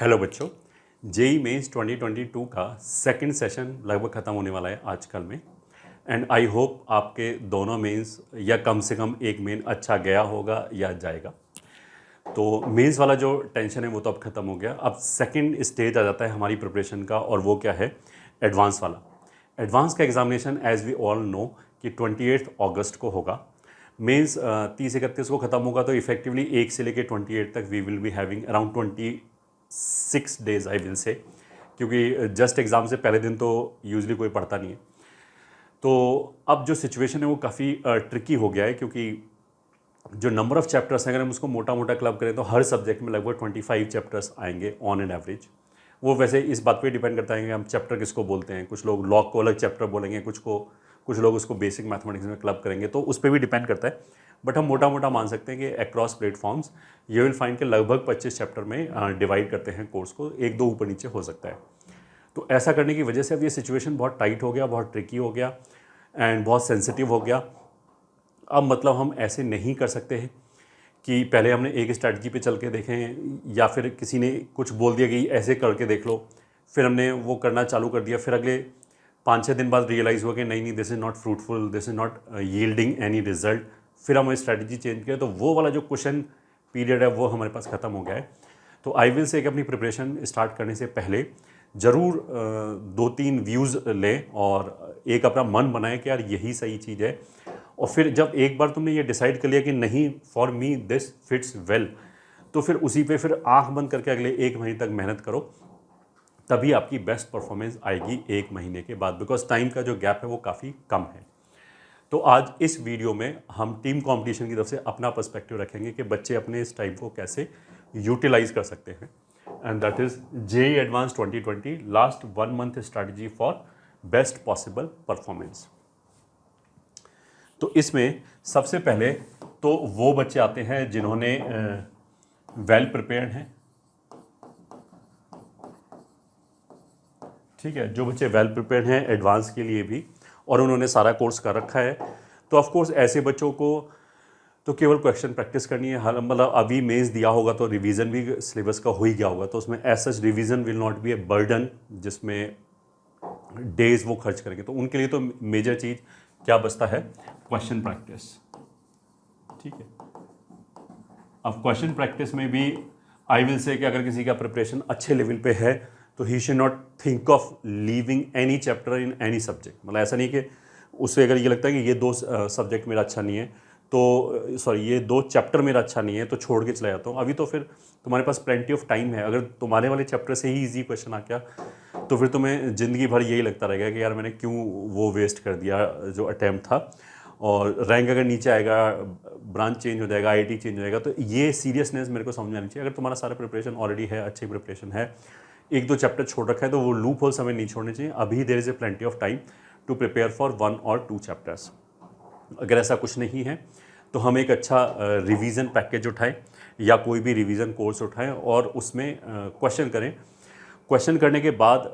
Hello बच्चों, JEE mains 2022 का second session लगभग ख़त्म होने वाला है आजकल में। एंड आई होप आपके दोनों मेंस या कम से कम एक मेन अच्छा गया होगा या जाएगा। तो मेंस वाला जो टेंशन है वो तो अब ख़त्म हो गया। अब सेकंड स्टेज आ जाता है हमारी प्रिपरेशन का, और वो क्या है? एडवांस वाला। एडवांस का examination as we all know कि 28 अगस्त को होगा। मेंस 30-31 को ख़त्म होगा, तो इफेक्टिवली 1 से लेकर 28 तक we will be having around 26 days I will say, क्योंकि जस्ट एग्ज़ाम से पहले दिन तो यूजली कोई पढ़ता नहीं है। तो अब जो सिचुएशन है वो काफ़ी ट्रिकी हो गया है, क्योंकि जो नंबर ऑफ़ चैप्टर्स हैं, अगर हम उसको मोटा मोटा क्लब करें तो हर सब्जेक्ट में लगभग 25 चैप्टर्स आएंगे ऑन एन एवरेज। वो वैसे इस बात पे डिपेंड करता है कि हम चैप्टर किसको बोलते हैं। कुछ लोग लॉग को अलग चैप्टर बोलेंगे, कुछ लोग उसको बेसिक मैथमेटिक्स में क्लब करेंगे, तो उस पर भी डिपेंड करता है। बट हम मोटा मोटा मान सकते हैं कि अक्रॉस प्लेटफॉर्म्स ये विल फाइंड के लगभग 25 चैप्टर में डिवाइड करते हैं कोर्स को, एक दो ऊपर नीचे हो सकता है। तो ऐसा करने की वजह से अब ये सिचुएशन बहुत टाइट हो गया, बहुत ट्रिकी हो गया एंड बहुत सेंसिटिव हो गया। अब मतलब हम ऐसे नहीं कर सकते हैं कि पहले हमने एक स्ट्रैटेजी पे चल के देखें, या फिर किसी ने कुछ बोल दिया कि ऐसे करके देख लो, फिर हमने वो करना चालू कर दिया, फिर अगले 5-6 दिन बाद रियलाइज़ हुआ कि नहीं, this is not fruitful, this is not yielding any result, फिर हमने स्ट्रैटेजी चेंज किया। तो वो वाला जो क्वेश्चन पीरियड है वो हमारे पास ख़त्म हो गया है। तो आई विल से कि अपनी प्रिपरेशन स्टार्ट करने से पहले ज़रूर 2-3 व्यूज़ लें और एक अपना मन बनाए कि यार यही सही चीज़ है। और फिर जब एक बार तुमने ये डिसाइड कर लिया कि नहीं, for me this fits well, तो फिर उसी पे फिर आंख बंद करके अगले 1 महीने तक मेहनत करो, तभी आपकी बेस्ट परफॉर्मेंस आएगी 1 महीने के बाद, बिकॉज टाइम का जो गैप है वो काफ़ी कम है। तो आज इस वीडियो में हम टीम कंपटीशन की तरफ से अपना पर्सपेक्टिव रखेंगे कि बच्चे अपने इस टाइम को कैसे यूटिलाइज कर सकते हैं। And that is JEE advance 2020 last 1 month strategy for best possible performance. तो इसमें सबसे पहले तो वो बच्चे आते हैं जिन्होंने वेल प्रिपेयर्ड हैं, ठीक है। जो बच्चे वेल प्रिपेयर्ड हैं एडवांस के लिए भी, और उन्होंने सारा कोर्स कर रखा है, तो ऑफ कोर्स ऐसे बच्चों को तो केवल क्वेश्चन प्रैक्टिस करनी है। हर मतलब अभी मेंस दिया होगा तो रिवीजन भी सिलेबस का हो ही गया होगा, तो उसमें as such revision will not be a burden जिसमें डेज वो खर्च करेंगे। तो उनके लिए तो मेजर चीज़ क्या बचता है? क्वेश्चन प्रैक्टिस, ठीक है। अब क्वेश्चन प्रैक्टिस में भी आई विल से कि अगर किसी का प्रिपरेशन अच्छे लेवल पे है तो he should not think of leaving any chapter in any subject. मतलब ऐसा नहीं कि उससे अगर ये लगता है कि ये 2 सब्जेक्ट मेरा अच्छा नहीं है, तो सॉरी ये 2 चैप्टर मेरा अच्छा नहीं है तो छोड़ के चला जाता हूँ। अभी तो फिर तुम्हारे पास प्लेंटी ऑफ टाइम है। अगर तुम्हारे वाले चैप्टर से ही ईजी क्वेश्चन आ गया तो फिर तुम्हें ज़िंदगी भर यही लगता रहेगा कि यार मैंने क्यों वो वेस्ट कर दिया जो अटैम्प्ट था। और रैंक अगर नीचे आएगा, ब्रांच चेंज हो जाएगा, आईआईटी चेंज हो जाएगा, तो ये सीरियसनेस मेरे को समझ आनी चाहिए। अगर तुम्हारा सारा प्रिपरेशन ऑलरेडी है, अच्छी प्रिपरेशन है, 1-2 चैप्टर छोड़ रखा है, तो वो लूप होल्स हमें नहीं छोड़ने चाहिए। अभी there is a plenty of time to prepare for 1 और 2 चैप्टर्स। अगर ऐसा कुछ नहीं है तो हम एक अच्छा रिवीजन पैकेज उठाएं या कोई भी रिवीजन कोर्स उठाएं और उसमें क्वेश्चन करें। क्वेश्चन करने के बाद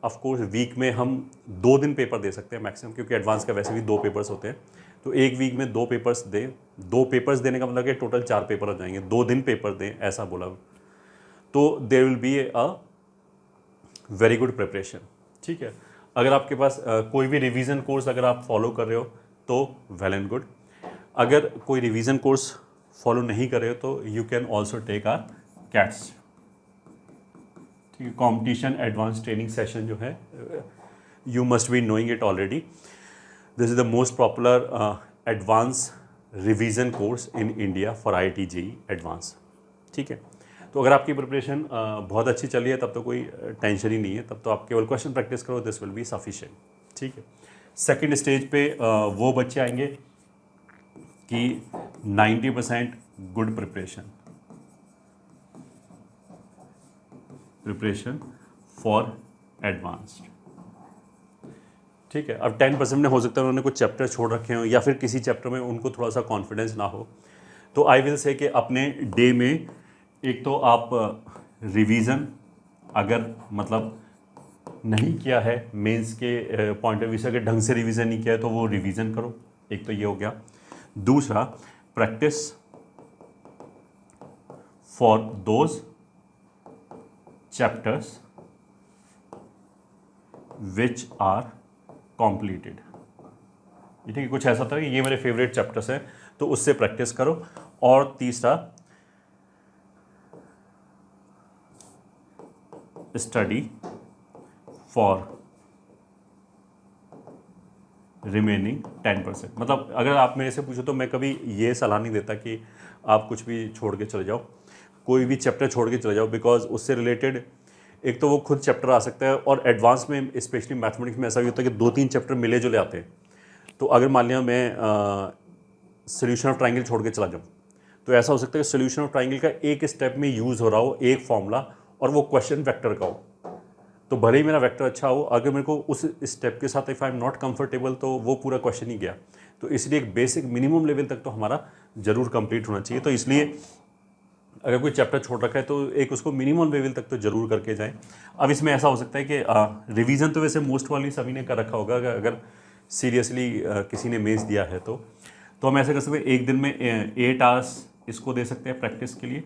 ऑफ कोर्स वीक में हम 2 दिन पेपर दे सकते हैं मैक्सिमम, क्योंकि एडवांस का वैसे भी 2 पेपर्स होते हैं। तो एक वीक में 2 पेपर्स दें। 2 पेपर्स देने का मतलब कि टोटल 4 पेपर हो जाएंगे। 2 दिन पेपर दें, ऐसा बोला। तो there will be a very good preparation, ठीक है। अगर आपके पास कोई भी रिवीजन कोर्स अगर आप फॉलो कर रहे हो तो वेल एंड गुड। अगर कोई रिवीजन कोर्स फॉलो नहीं कर रहे हो तो you can also take our cats, ठीक है। कॉम्पिटिशन एडवांस ट्रेनिंग सेशन जो है, you must be knowing it already. This is the most popular advance revision course in India for IIT JEE advance, ठीक है। तो अगर आपकी प्रिपरेशन बहुत अच्छी चली है तब तो कोई टेंशन ही नहीं है, तब तो आप केवल क्वेश्चन प्रैक्टिस करो, दिस विल बी सफिशिएंट, ठीक है। सेकेंड स्टेज पे वो बच्चे आएंगे कि 90% गुड प्रिपरेशन फॉर एडवांस्ड, ठीक है। अब 10% में हो सकता है उन्होंने कुछ चैप्टर छोड़ रखे हो या फिर किसी चैप्टर में उनको थोड़ा सा कॉन्फिडेंस ना हो, तो आई विल से कि अपने डे में एक तो आप रिवीजन अगर मतलब नहीं किया है मेंस के पॉइंट ऑफ व्यू से, अगर ढंग से रिवीजन नहीं किया है तो वो रिवीजन करो, एक तो ये हो गया। दूसरा, practice for those chapters which are completed. ठीक है, कुछ ऐसा था कि ये मेरे फेवरेट चैप्टर्स हैं, तो उससे प्रैक्टिस करो। और तीसरा, स्टडी फॉर रिमेनिंग 10%। मतलब अगर आप मेरे से पूछो तो मैं कभी ये सलाह नहीं देता कि आप कुछ भी छोड़ के चले जाओ, कोई भी चैप्टर छोड़ के चले जाओ, बिकॉज उससे रिलेटेड एक तो वो खुद चैप्टर आ सकता है, और एडवांस में स्पेशली मैथमेटिक्स में ऐसा भी होता है कि 2-3 चैप्टर मिले जुले आते हैं। तो अगर मान लिया मैं सोल्यूशन ऑफ ट्राइंगल छोड़ के चला जाऊँ, तो ऐसा हो सकता है कि सोल्यूशन ऑफ ट्राइंगल का एक स्टेप में यूज़ हो रहा हो एक फॉर्मूला, और वो क्वेश्चन वेक्टर का हो। तो भले ही मेरा वेक्टर अच्छा हो, अगर मेरे को उस स्टेप के साथ if I am not comfortable, तो वो पूरा क्वेश्चन ही गया। तो इसलिए एक बेसिक मिनिमम लेवल तक तो हमारा जरूर कंप्लीट होना चाहिए। तो इसलिए अगर कोई चैप्टर छोड़ रखा है तो एक उसको मिनिमम लेवल तक तो जरूर करके जाएं। अब इसमें ऐसा हो सकता है कि रिवीजन तो वैसे मोस्ट वाली सभी ने कर रखा होगा, अगर सीरियसली किसी ने मेंस दिया है तो हम ऐसा कर सकते हैं, एक दिन में 8 आवर्स इसको दे सकते हैं प्रैक्टिस के लिए,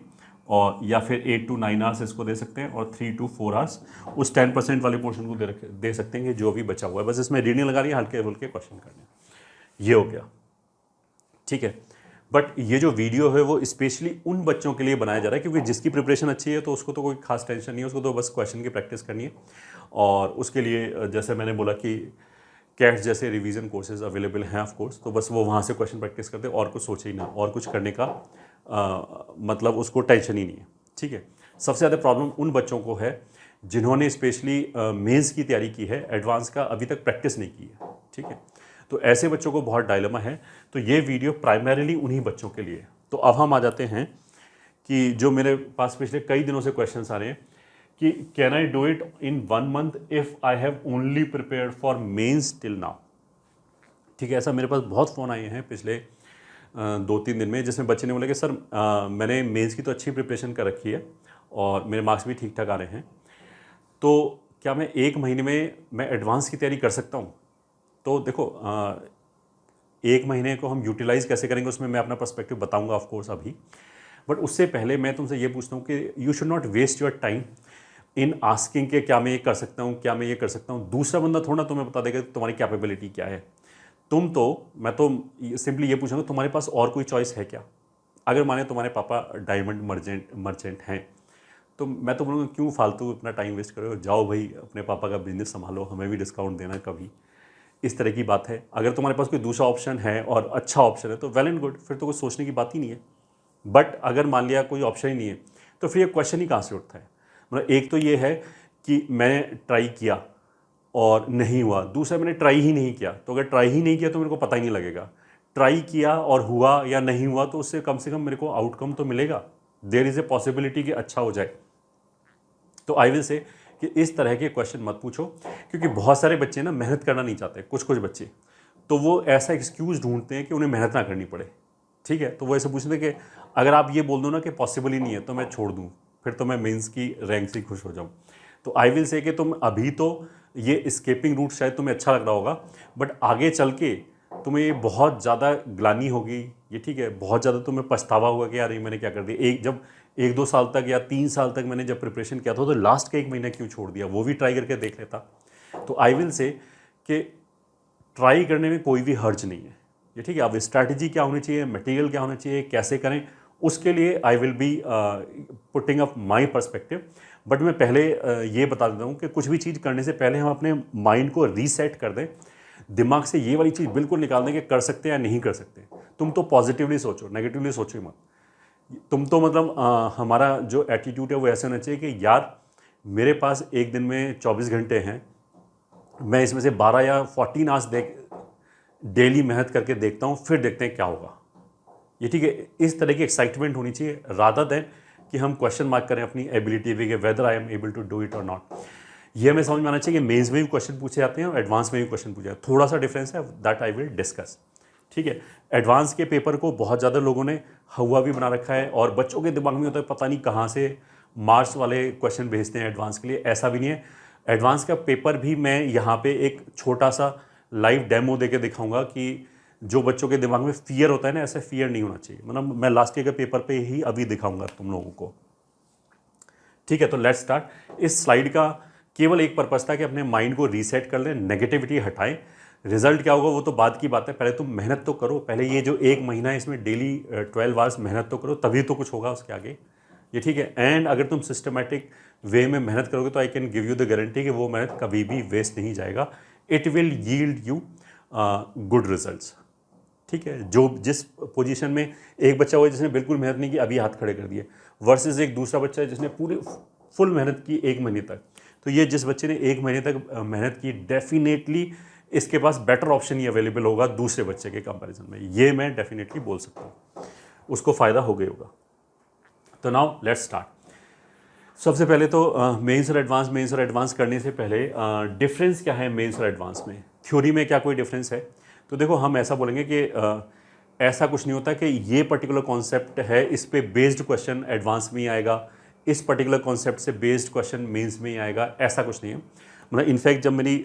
और या फिर 8 to 9 आवर्स इसको दे सकते हैं, और 3 to 4 आवर्स उस 10% वाले पोर्शन को दे सकते हैं कि जो भी बचा हुआ है। बस इसमें रीडिंग लगा रही है, हल्के हल्के क्वेश्चन करने, ये हो गया। ठीक है, बट ये जो वीडियो है वो स्पेशली उन बच्चों के लिए बनाया जा रहा है क्योंकि जिसकी प्रिपरेशन अच्छी है तो उसको तो कोई खास टेंशन नहीं है, उसको तो बस क्वेश्चन की प्रैक्टिस करनी है। और उसके लिए जैसे मैंने बोला कि कैट्स जैसे रिवीजन कोर्सेज अवेलेबल हैं ऑफ कोर्स, तो बस वो वहाँ से क्वेश्चन प्रैक्टिस करते, और कुछ सोचे ही ना, और कुछ करने का मतलब उसको टेंशन ही नहीं है। ठीक है, सबसे ज़्यादा प्रॉब्लम उन बच्चों को है जिन्होंने स्पेशली मेंस की तैयारी की है, एडवांस का अभी तक प्रैक्टिस नहीं की है। ठीक है, तो ऐसे बच्चों को बहुत डायलेमा है। तो ये वीडियो प्राइमरीली उन्हीं बच्चों के लिए। तो अब हम आ जाते हैं कि जो मेरे पास पिछले कई दिनों से क्वेश्चंस आ रहे हैं कि can I do it in 1 month if I have only prepared for mains till now. ठीक है, ऐसा मेरे पास बहुत फ़ोन आए हैं पिछले 2-3 दिन में, जिसमें बच्चे ने बोला कि सर मैंने मेंस की तो अच्छी प्रिपरेशन कर रखी है और मेरे मार्क्स भी ठीक ठाक आ रहे हैं, तो क्या मैं 1 महीने में मैं एडवांस की तैयारी कर सकता हूँ? तो देखो 1 महीने को हम यूटिलाइज़ कैसे करेंगे उसमें मैं अपना पर्सपेक्टिव बताऊंगा ऑफ कोर्स अभी, बट उससे पहले मैं तुमसे ये पूछता हूँ कि you should not waste your time in asking के क्या मैं ये कर सकता हूँ, क्या मैं ये कर सकता हूँ। दूसरा बंदा थोड़ा तुम्हें बता देगा तुम्हारी कैपेबिलिटी क्या है। मैं तो सिंपली ये पूछूंगा तुम्हारे पास और कोई चॉइस है क्या। अगर माने तुम्हारे पापा डायमंड मर्चेंट हैं तो मैं तो बोलूँगा क्यों फालतू अपना टाइम वेस्ट करो, जाओ भाई अपने पापा का बिजनेस संभालो, हमें भी डिस्काउंट देना कभी, इस तरह की बात है। अगर तुम्हारे पास कोई दूसरा ऑप्शन है और अच्छा ऑप्शन है तो वेल एंड गुड, फिर तो कुछ सोचने की बात ही नहीं है। बट अगर मान लिया कोई ऑप्शन ही नहीं है तो फिर ये क्वेश्चन ही कहाँ से उठता है। मतलब एक तो ये है कि मैंने ट्राई किया और नहीं हुआ, दूसरा मैंने ट्राई ही नहीं किया। तो अगर ट्राई ही नहीं किया तो मेरे को पता ही नहीं लगेगा, ट्राई किया और हुआ या नहीं हुआ तो उससे कम से कम मेरे को आउटकम तो मिलेगा, देयर इज़ ए पॉसिबिलिटी कि अच्छा हो जाए। तो आई विल से कि इस तरह के क्वेश्चन मत पूछो, क्योंकि बहुत सारे बच्चे ना मेहनत करना नहीं चाहते, कुछ बच्चे तो वो ऐसा एक्सक्यूज़ ढूंढते हैं कि उन्हें मेहनत ना करनी पड़े। ठीक है, तो वो ऐसे पूछते हैं कि अगर आप ये बोल दो ना कि पॉसिबल ही नहीं है तो मैं छोड़ दूँ, फिर तो मैं मेंस की रैंक से खुश हो जाऊँ। तो आई विल से कि तुम अभी तो ये स्केपिंग रूट शायद तुम्हें अच्छा लग रहा होगा, बट आगे चल के तुम्हें ये बहुत ज़्यादा ग्लानी होगी, ये ठीक है, बहुत ज़्यादा तुम्हें पछतावा होगा कि यार ये मैंने क्या कर दिया। जब 1-2 साल तक या 3 साल तक मैंने जब प्रिपरेशन किया था तो लास्ट का 1 महीना क्यों छोड़ दिया, वो भी ट्राई करके देख लेता। तो आई विल से कि ट्राई करने में कोई भी हर्ज नहीं है, ये ठीक है। अब स्ट्रैटेजी क्या होनी चाहिए, मटेरियल क्या होना चाहिए, कैसे करें, उसके लिए I will be putting up my perspective. But मैं पहले ये बता देता हूँ कि कुछ भी चीज़ करने से पहले हम अपने माइंड को रीसेट कर दें, दिमाग से ये वाली चीज़ बिल्कुल निकाल दें कि कर सकते हैं या नहीं कर सकते। तुम तो पॉजिटिवली सोचो, नेगेटिवली सोचो ही मत। तुम तो मतलब हमारा जो एटीट्यूड है वो ऐसा होना चाहिए कि यार मेरे पास एक दिन में 24 घंटे हैं, मैं इसमें से 12 या 14 आवर्स डेली मेहनत करके देखता हूँ, फिर देखते हैं क्या होगा। ये ठीक है, इस तरह की एक्साइटमेंट होनी चाहिए रादर देन कि हम क्वेश्चन मार्क करें अपनी एबिलिटी पे कि whether I am able to do it और नॉट। ये हमें समझ में आना चाहिए कि मेंस में भी क्वेश्चन पूछे जाते हैं और एडवांस में भी क्वेश्चन पूछे जाते हैं, थोड़ा सा डिफरेंस है, दैट आई विल डिस्कस। ठीक है, एडवांस के पेपर को बहुत ज़्यादा लोगों ने हवा भी बना रखा है और बच्चों के दिमाग में होता है पता नहीं कहाँ से मार्क्स वाले क्वेश्चन भेजते हैं एडवांस के लिए। ऐसा भी नहीं है, एडवांस का पेपर भी मैं यहाँ पे एक छोटा सा लाइव डेमो देके दिखाऊंगा कि जो बच्चों के दिमाग में फियर होता है ना, ऐसा फियर नहीं होना चाहिए। मतलब मैं लास्ट ईयर के पेपर पे ही अभी दिखाऊंगा तुम लोगों को। ठीक है, तो लेट्स स्टार्ट। इस स्लाइड का केवल एक पर्पस था कि अपने माइंड को रीसेट कर लें, नेगेटिविटी हटाएं। रिजल्ट क्या होगा वो तो बाद की बात है, पहले तुम मेहनत तो करो। पहले ये जो एक महीना है इसमें डेली 12 आवर्स मेहनत तो करो, तभी तो कुछ होगा उसके आगे, ये ठीक है। एंड अगर तुम सिस्टमेटिक वे में मेहनत करोगे तो I can give you the guarantee कि वो मेहनत कभी भी वेस्ट नहीं जाएगा। It will yield you good results. ठीक है, जो जिस पोजीशन में एक बच्चा हुआ जिसने बिल्कुल मेहनत नहीं की, अभी हाथ खड़े कर दिए, वर्सेस एक दूसरा बच्चा है जिसने पूरी फुल मेहनत की एक महीने तक, तो ये जिस बच्चे ने एक महीने तक मेहनत की, डेफिनेटली इसके पास बेटर ऑप्शन ही अवेलेबल होगा दूसरे बच्चे के कंपैरिजन में। ये मैं डेफिनेटली बोल सकता हूँ, उसको फ़ायदा हो गया होगा। तो नाउ लेट्स स्टार्ट। सबसे पहले तो मेंस और एडवांस, मेंस और एडवांस करने से पहले डिफरेंस क्या है मेंस और एडवांस में, थ्योरी में क्या कोई डिफरेंस है? तो देखो, हम ऐसा बोलेंगे कि ऐसा कुछ नहीं होता कि ये पर्टिकुलर कॉन्सेप्ट है, इस पे बेस्ड क्वेश्चन एडवांस में ही आएगा, इस पर्टिकुलर कॉन्सेप्ट से बेस्ड क्वेश्चन मेंस में ही आएगा, ऐसा कुछ नहीं है। मतलब इनफैक्ट जब मेरी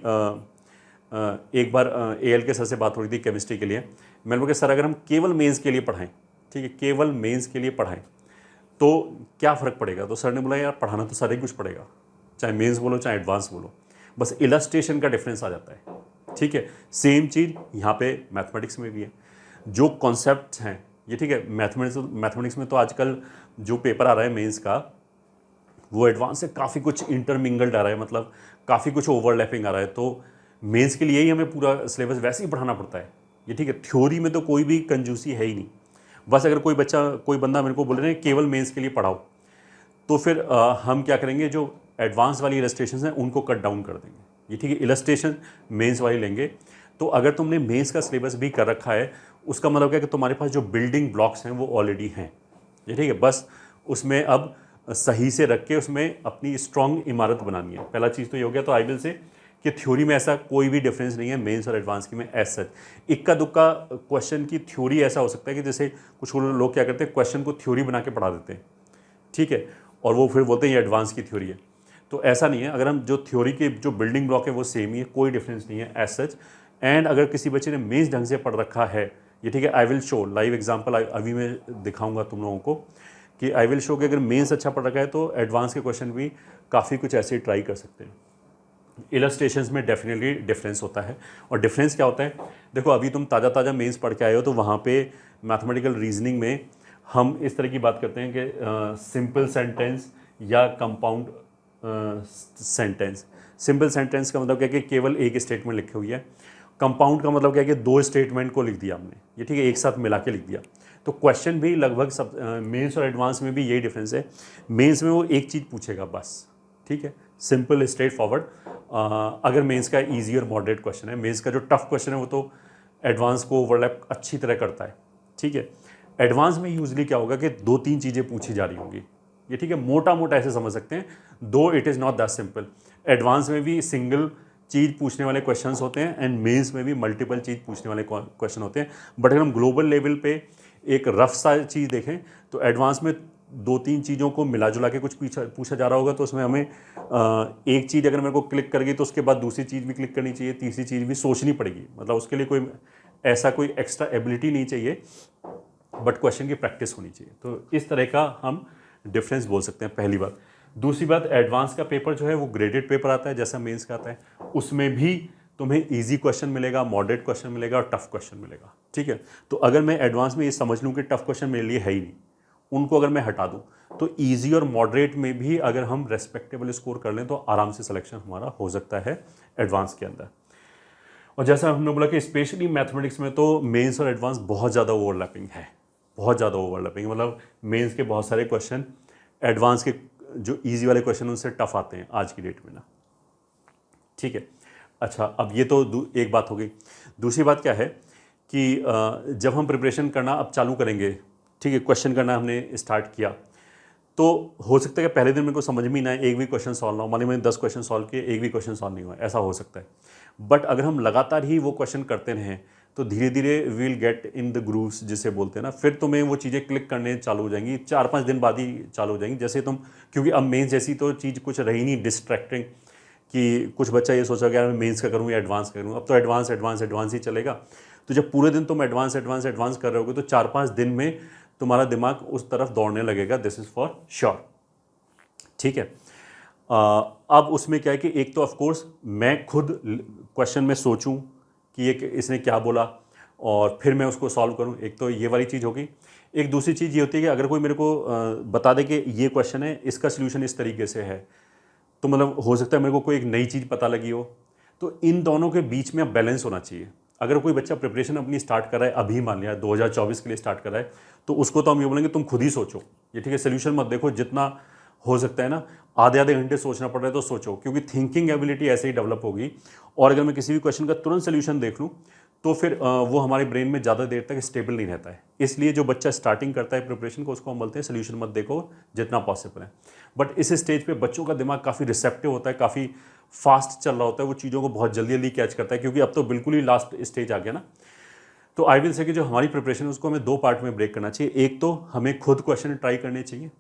एक बार AL के सर से बात हो रही थी केमिस्ट्री के लिए, मैंने बोला कि सर अगर हम केवल मेंस के लिए पढ़ाएं, ठीक है, केवल मेंस के लिए पढ़ाएं तो क्या फ़र्क पड़ेगा? तो सर ने बोला यार पढ़ाना तो सारे कुछ पड़ेगा, चाहे मेंस बोलो चाहे एडवांस बोलो, बस इलस्ट्रेशन का डिफरेंस आ जाता है। ठीक है, सेम चीज़ यहाँ पे मैथमेटिक्स में भी है। जो कॉन्सेप्ट हैं ये ठीक है, मैथमेटिक्स में तो आजकल जो पेपर आ रहा है मेंस का, वो एडवांस से काफ़ी कुछ इंटरमिंगल्ड आ रहा है, मतलब काफ़ी कुछ ओवरलैपिंग आ रहा है। तो मेंस के लिए ही हमें पूरा सिलेबस वैसे ही पढ़ाना पड़ता है, ये ठीक है। थ्योरी में तो कोई भी कंजूसी है ही नहीं। बस अगर कोई बंदा मेरे को बोल रहे हैं केवल मेंस के लिए पढ़ाओ, तो फिर हम क्या करेंगे, जो एडवांस वाली इलस्ट्रेशन हैं उनको कट डाउन कर देंगे, ये ठीक है। इलस्ट्रेशन मेंस वाली लेंगे। तो अगर तुमने मेंस का सिलेबस भी कर रखा है, उसका मतलब क्या है कि तुम्हारे पास जो बिल्डिंग ब्लॉक्स हैं वो ऑलरेडी हैं, ये ठीक है। बस उसमें अब सही से रख के उसमें अपनी स्ट्रॉन्ग इमारत बनानी है। पहला चीज़ तो ये हो गया। तो आई विल से कि थ्योरी में ऐसा कोई भी डिफरेंस नहीं है मेंस और एडवांस की में एज सच। इक्का दुक्का क्वेश्चन की थ्योरी ऐसा हो सकता है कि जैसे कुछ लोग क्या करते हैं, क्वेश्चन को थ्योरी बना के पढ़ा देते हैं, ठीक है, और वो फिर बोलते हैं ये एडवांस की थ्योरी है। तो ऐसा नहीं है। अगर हम जो थ्योरी के जो बिल्डिंग ब्लॉक है वो सेम ही है, कोई डिफरेंस नहीं है एज सच। एंड अगर किसी बच्चे ने मेंस ढंग से पढ़ रखा है, ये ठीक है, I will show live example अभी मैं दिखाऊंगा तुम लोगों को कि आई विल शो कि अगर मेंस अच्छा पढ़ रखा है तो एडवांस के क्वेश्चन भी काफ़ी कुछ ऐसे ट्राई कर सकते हैं। इलस्ट्रेशंस में डेफिनेटली डिफरेंस होता है। और डिफरेंस क्या होता है, देखो अभी तुम ताज़ा मेंस पढ़ के आए हो, तो वहाँ पे मैथमेटिकल रीजनिंग में हम इस तरह की बात करते हैं कि सिंपल सेंटेंस या कंपाउंड सेंटेंस। सिंपल सेंटेंस का मतलब क्या है कि केवल एक स्टेटमेंट लिखी हुई है। कंपाउंड का मतलब क्या है कि दो स्टेटमेंट को लिख दिया हमने, ये ठीक है, एक साथ मिला के लिख दिया। तो क्वेश्चन भी लगभग सब मेंस और एडवांस में भी यही डिफरेंस है। मेंस में वो एक चीज़ पूछेगा बस, ठीक है, सिंपल स्ट्रेट फॉरवर्ड। अगर मेंस का इजी और मॉडरेट क्वेश्चन है, मेंस का जो टफ क्वेश्चन है वो तो एडवांस को ओवरलैप अच्छी तरह करता है, ठीक है। एडवांस में यूजली क्या होगा कि 2-3 चीज़ें पूछी जा रही होंगी, ये ठीक है, मोटा मोटा ऐसे समझ सकते हैं, दो it is not that simple. Advance में भी सिंगल चीज़ पूछने वाले क्वेश्चंस होते हैं एंड मेंस में भी मल्टीपल चीज़ पूछने वाले क्वेश्चन होते हैं। बट अगर हम ग्लोबल लेवल पे एक रफ सा चीज़ देखें तो एडवांस में 2-3 चीज़ों को मिला जुला के कुछ पूछा जा रहा होगा। तो उसमें हमें एक चीज़ अगर मेरे को क्लिक कर गई तो उसके बाद दूसरी चीज़ भी क्लिक करनी चाहिए, तीसरी चीज़ भी सोचनी पड़ेगी। मतलब उसके लिए कोई ऐसा कोई एक्स्ट्रा एबिलिटी नहीं चाहिए, बट क्वेश्चन की प्रैक्टिस होनी चाहिए। तो इस तरह का हम डिफरेंस बोल सकते हैं, पहली बात। दूसरी बात, एडवांस का पेपर जो है वो ग्रेडेड पेपर आता है जैसा मेंस का आता है। उसमें भी तुम्हें इजी क्वेश्चन मिलेगा, मॉडरेट क्वेश्चन मिलेगा और टफ क्वेश्चन मिलेगा, ठीक है। तो अगर मैं एडवांस में ये समझ लूँ कि टफ क्वेश्चन मेरे लिए है ही नहीं, उनको अगर मैं हटा दूँ तो ईजी और मॉडरेट में भी अगर हम रेस्पेक्टेबल स्कोर कर लें तो आराम से सिलेक्शन हमारा हो सकता है एडवांस के अंदर। और जैसा हमने बोला कि स्पेशली मैथमेटिक्स में तो मेंस और एडवांस बहुत ज़्यादा ओवरलैपिंग है, बहुत ज़्यादा ओवरलैपिंग। मतलब मेंस के बहुत सारे क्वेश्चन एडवांस के जो इजी वाले क्वेश्चन उनसे टफ आते हैं आज की डेट में ना, ठीक है। अच्छा, अब ये तो एक बात हो गई। दूसरी बात क्या है कि जब हम प्रिपरेशन करना अब चालू करेंगे, ठीक है, क्वेश्चन करना हमने स्टार्ट किया, तो हो सकता है कि पहले दिन मेरे को समझ में ही ना आए, एक भी क्वेश्चन सॉल्व ना हो। मान लीजिए मैंने 10 क्वेश्चन सॉल्व किए, एक भी क्वेश्चन सॉल्व नहीं हुआ, ऐसा हो सकता है। बट अगर हम लगातार ही वो क्वेश्चन करते रहें तो धीरे धीरे will get in the grooves जिसे बोलते हैं ना, फिर तुम्हें वो चीज़ें क्लिक करने चालू हो जाएंगी, 4-5 दिन बाद ही चालू हो जाएंगी। जैसे तुम, क्योंकि अब मेंस जैसी तो चीज़ कुछ रही नहीं डिस्ट्रैक्टिंग कि कुछ बच्चा ये सोचा कि यार मैं मेंस का करूँ या एडवांस का करूँ, अब तो एडवांस ही चलेगा। तो जब पूरे दिन तुम एडवांस कर रहे होगे तो 4-5 दिन में तुम्हारा दिमाग उस तरफ दौड़ने लगेगा, दिस इज़ फॉर श्योर, ठीक है। अब उसमें क्या है कि एक तो ऑफ कोर्स मैं खुद क्वेश्चन में सोचूं कि ये इसने क्या बोला और फिर मैं उसको सॉल्व करूं, एक तो ये वाली चीज़ होगी। एक दूसरी चीज़ ये होती है कि अगर कोई मेरे को बता दे कि ये क्वेश्चन है, इसका सोल्यूशन इस तरीके से है, तो मतलब हो सकता है मेरे को कोई एक नई चीज़ पता लगी हो। तो इन दोनों के बीच में अब बैलेंस होना चाहिए। अगर कोई बच्चा प्रिपरेशन अपनी स्टार्ट कर रहा है, अभी मान लिया 2024 के लिए स्टार्ट कर रहा है, तो उसको तो हम ये बोलेंगे तुम खुद ही सोचो, ये ठीक है, सोल्यूशन मत देखो, जितना हो सकता है ना आधे आधे घंटे सोचना पड़ रहा है तो सोचो, क्योंकि थिंकिंग एबिलिटी ऐसे ही डेवलप होगी। और अगर मैं किसी भी क्वेश्चन का तुरंत सोल्यूशन देख लूँ तो फिर वो हमारे ब्रेन में ज़्यादा देर तक स्टेबल नहीं रहता है। इसलिए जो बच्चा स्टार्टिंग करता है प्रिपरेशन को, उसको हम बोलते हैं सोल्यूशन मत देखो जितना पॉसिबल है। बट इस स्टेज पे बच्चों का दिमाग काफ़ी रिसेप्टिव होता है, काफ़ी फास्ट चल रहा होता है, वो चीज़ों को बहुत जल्दी जल्दी कैच करता है, क्योंकि अब तो बिल्कुल ही लास्ट स्टेज आ गया ना। तो आई विल से कि जो हमारी प्रिपरेशन है उसको हमें दो पार्ट में ब्रेक करना चाहिए। एक तो हमें खुद क्वेश्चन ट्राई करने चाहिए,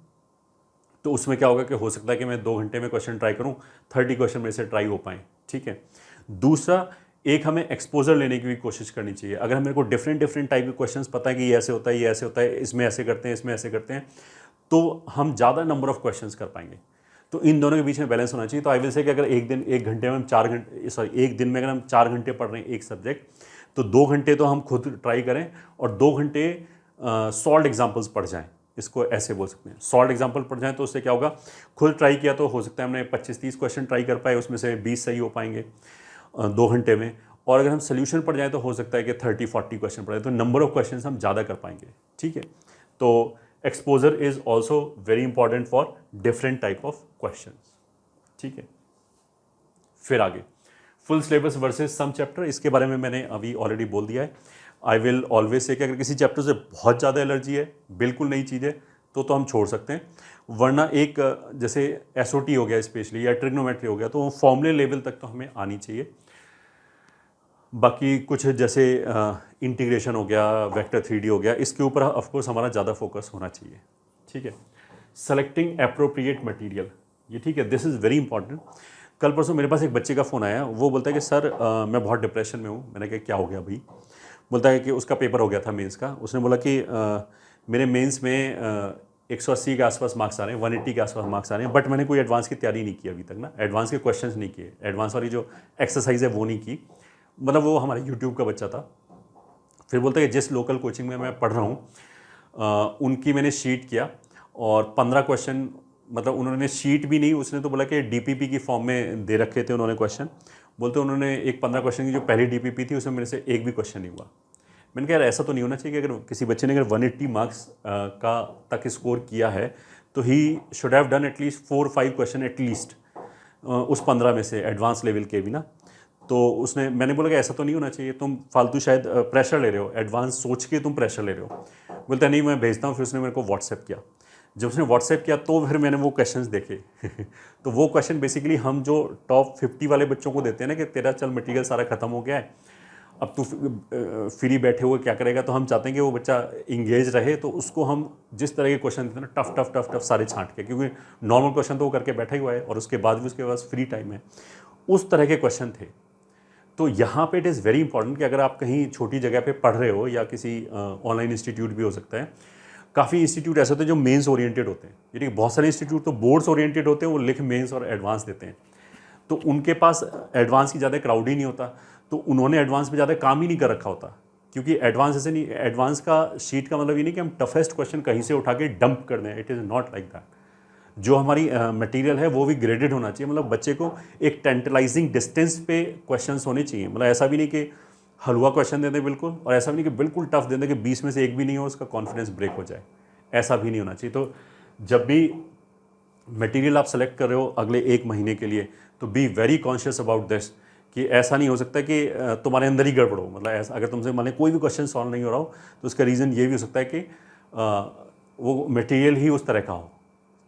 तो उसमें क्या होगा कि हो सकता है कि मैं 2 घंटे में क्वेश्चन ट्राई करूं, 30 क्वेश्चन मेरे से ट्राई हो पाएँ, ठीक है। दूसरा, एक हमें एक्सपोजर लेने की भी कोशिश करनी चाहिए। अगर मेरे को डिफरेंट टाइप के क्वेश्चंस पता है कि ये ऐसे होता है, ये ऐसे होता है, इसमें ऐसे करते हैं, इसमें ऐसे करते हैं, तो हम ज़्यादा नंबर ऑफ क्वेश्चंस कर पाएंगे। तो इन दोनों के बीच में बैलेंस होना चाहिए। तो आई विल से कि अगर एक घंटे में हम 4 घंटे, सॉरी एक दिन में अगर हम 4 घंटे पढ़ रहे हैं एक सब्जेक्ट, तो 2 घंटे तो हम खुद ट्राई करें और 2 घंटे सॉल्व एग्जाम्पल्स पढ़ जाएं। इसको ऐसे बोल सकते हैं, सॉल्व एग्जाम्पल पढ़ जाएं, तो उससे क्या होगा, खुद ट्राई किया तो हो सकता है हमने 25-30 क्वेश्चन ट्राई कर पाए, उसमें से 20 सही हो पाएंगे 2 घंटे में। और अगर हम सोल्यूशन पढ़ जाए तो हो सकता है कि 30-40 क्वेश्चन पढ़े, तो नंबर ऑफ क्वेश्चन हम ज़्यादा कर पाएंगे, ठीक है। तो exposure is also very important for different type of question, ठीक है। फिर आगे फुल सिलेबस वर्सेस सम चैप्टर, इसके बारे में मैंने अभी ऑलरेडी बोल दिया है। आई विल ऑलवेज से कि अगर किसी चैप्टर से बहुत ज़्यादा एलर्जी है, बिल्कुल नई चीज़ है, तो हम छोड़ सकते हैं। वरना एक जैसे एसओटी हो गया स्पेशली, या ट्रिग्नोमेट्री हो गया, तो वो फॉर्मूले लेवल तक तो हमें आनी चाहिए। बाकी कुछ जैसे इंटीग्रेशन हो गया, वेक्टर 3D हो गया, इसके ऊपर ऑफकोर्स हमारा ज़्यादा फोकस होना चाहिए, ठीक है। सेलेक्टिंग एप्रोप्रिएट मटेरियल, ये ठीक है, दिस इज़ वेरी इंपॉर्टेंट। कल परसों मेरे पास एक बच्चे का फ़ोन आया, वो बोलता है कि सर मैं बहुत डिप्रेशन में हूँ। मैंने कहा क्या हो गया भाई? बोलता है कि उसका पेपर हो गया था मेंस का। उसने बोला कि मेरे मेंस में 180 के आसपास मार्क्स आ रहे हैं, 180 के आसपास मार्क्स आ रहे हैं, बट मैंने कोई एडवांस की तैयारी नहीं की अभी तक ना, एडवांस के क्वेश्चंस नहीं किए, एडवांस वाली जो एक्सरसाइज है वो नहीं की। मतलब वो हमारे यूट्यूब का बच्चा था। फिर बोलता है कि जिस लोकल कोचिंग में मैं पढ़ रहा हूँ उनकी मैंने शीट किया और 15 क्वेश्चन, मतलब उन्होंने शीट भी नहीं, उसने तो बोला कि डीपीपी की फॉर्म में दे रखे थे उन्होंने क्वेश्चन। बोलते उन्होंने एक 15 क्वेश्चन की जो पहली डीपीपी थी उसमें मेरे से एक भी क्वेश्चन नहीं हुआ। मैंने कहा यार ऐसा तो नहीं होना चाहिए कि अगर किसी बच्चे ने अगर 180 मार्क्स का तक स्कोर किया है तो he should have done at least 4-5 question at least उस 15 में से, एडवांस लेवल के भी ना। तो उसने, मैंने बोला कि ऐसा तो नहीं होना चाहिए, तुम फालतू शायद प्रेशर ले रहे हो, एडवांस सोच के तुम प्रेशर ले रहे हो। बोलता नहीं मैं भेजता हूँ। फिर उसने मेरे को व्हाट्सएप किया। जब उसने व्हाट्सएप किया तो फिर मैंने वो क्वेश्चंस देखे तो वो क्वेश्चन बेसिकली हम जो टॉप 50 वाले बच्चों को देते हैं ना कि तेरा चल मटेरियल सारा खत्म हो गया है, अब तू फ्री बैठे हुए क्या करेगा, तो हम चाहते हैं कि वो बच्चा इंगेज रहे। तो उसको हम जिस तरह के क्वेश्चन देते हैं ना, टफ टफ टफ टफ सारे छांट के, क्योंकि नॉर्मल क्वेश्चन तो वो करके बैठा ही हुआ है और उसके बाद भी उसके पास फ्री टाइम है, उस तरह के क्वेश्चन थे। तो यहाँ पे इट इज़ वेरी इंपॉर्टेंट कि अगर आप कहीं छोटी जगह पे पढ़ रहे हो या किसी ऑनलाइन इंस्टीट्यूट भी हो सकता है, काफ़ी इंस्टीट्यूट ऐसे होते हैं जो मेंस ओरिएंटेड होते हैं, यानी कि बहुत सारे इंस्टीट्यूट तो बोर्ड्स ओरिएंटेड होते हैं, वो लिख मेंस और एडवांस देते हैं। तो उनके पास एडवांस की ज़्यादा क्राउड ही नहीं होता, तो उन्होंने एडवांस में ज़्यादा काम ही नहीं कर रखा होता। क्योंकि एडवांस ऐसे नहीं, एडवांस का शीट का मतलब ये नहीं कि हम टफेस्ट क्वेश्चन कहीं से उठा के डंप कर दें, it is not like that. जो हमारी मटेरियल है वो भी ग्रेडेड होना चाहिए, मतलब बच्चे को एक टेंटलाइजिंग डिस्टेंस पे क्वेश्चंस होने चाहिए। मतलब ऐसा भी नहीं कि हलवा क्वेश्चन दे दें बिल्कुल, और ऐसा भी नहीं कि बिल्कुल टफ दे दें कि 20 में से एक भी नहीं हो, उसका कॉन्फिडेंस ब्रेक हो जाए, ऐसा भी नहीं होना चाहिए। तो जब भी मटेरियल आप सेलेक्ट कर रहे हो अगले 1 महीने के लिए, तो be very conscious about this, कि ऐसा नहीं हो सकता कि तुम्हारे अंदर ही गड़बड़ हो। मतलब ऐसा अगर तुमसे माने कोई भी क्वेश्चन सॉल्व नहीं हो रहा हो, तो उसका रीज़न ये भी हो सकता है कि वो मटेरियल ही उस तरह का हो,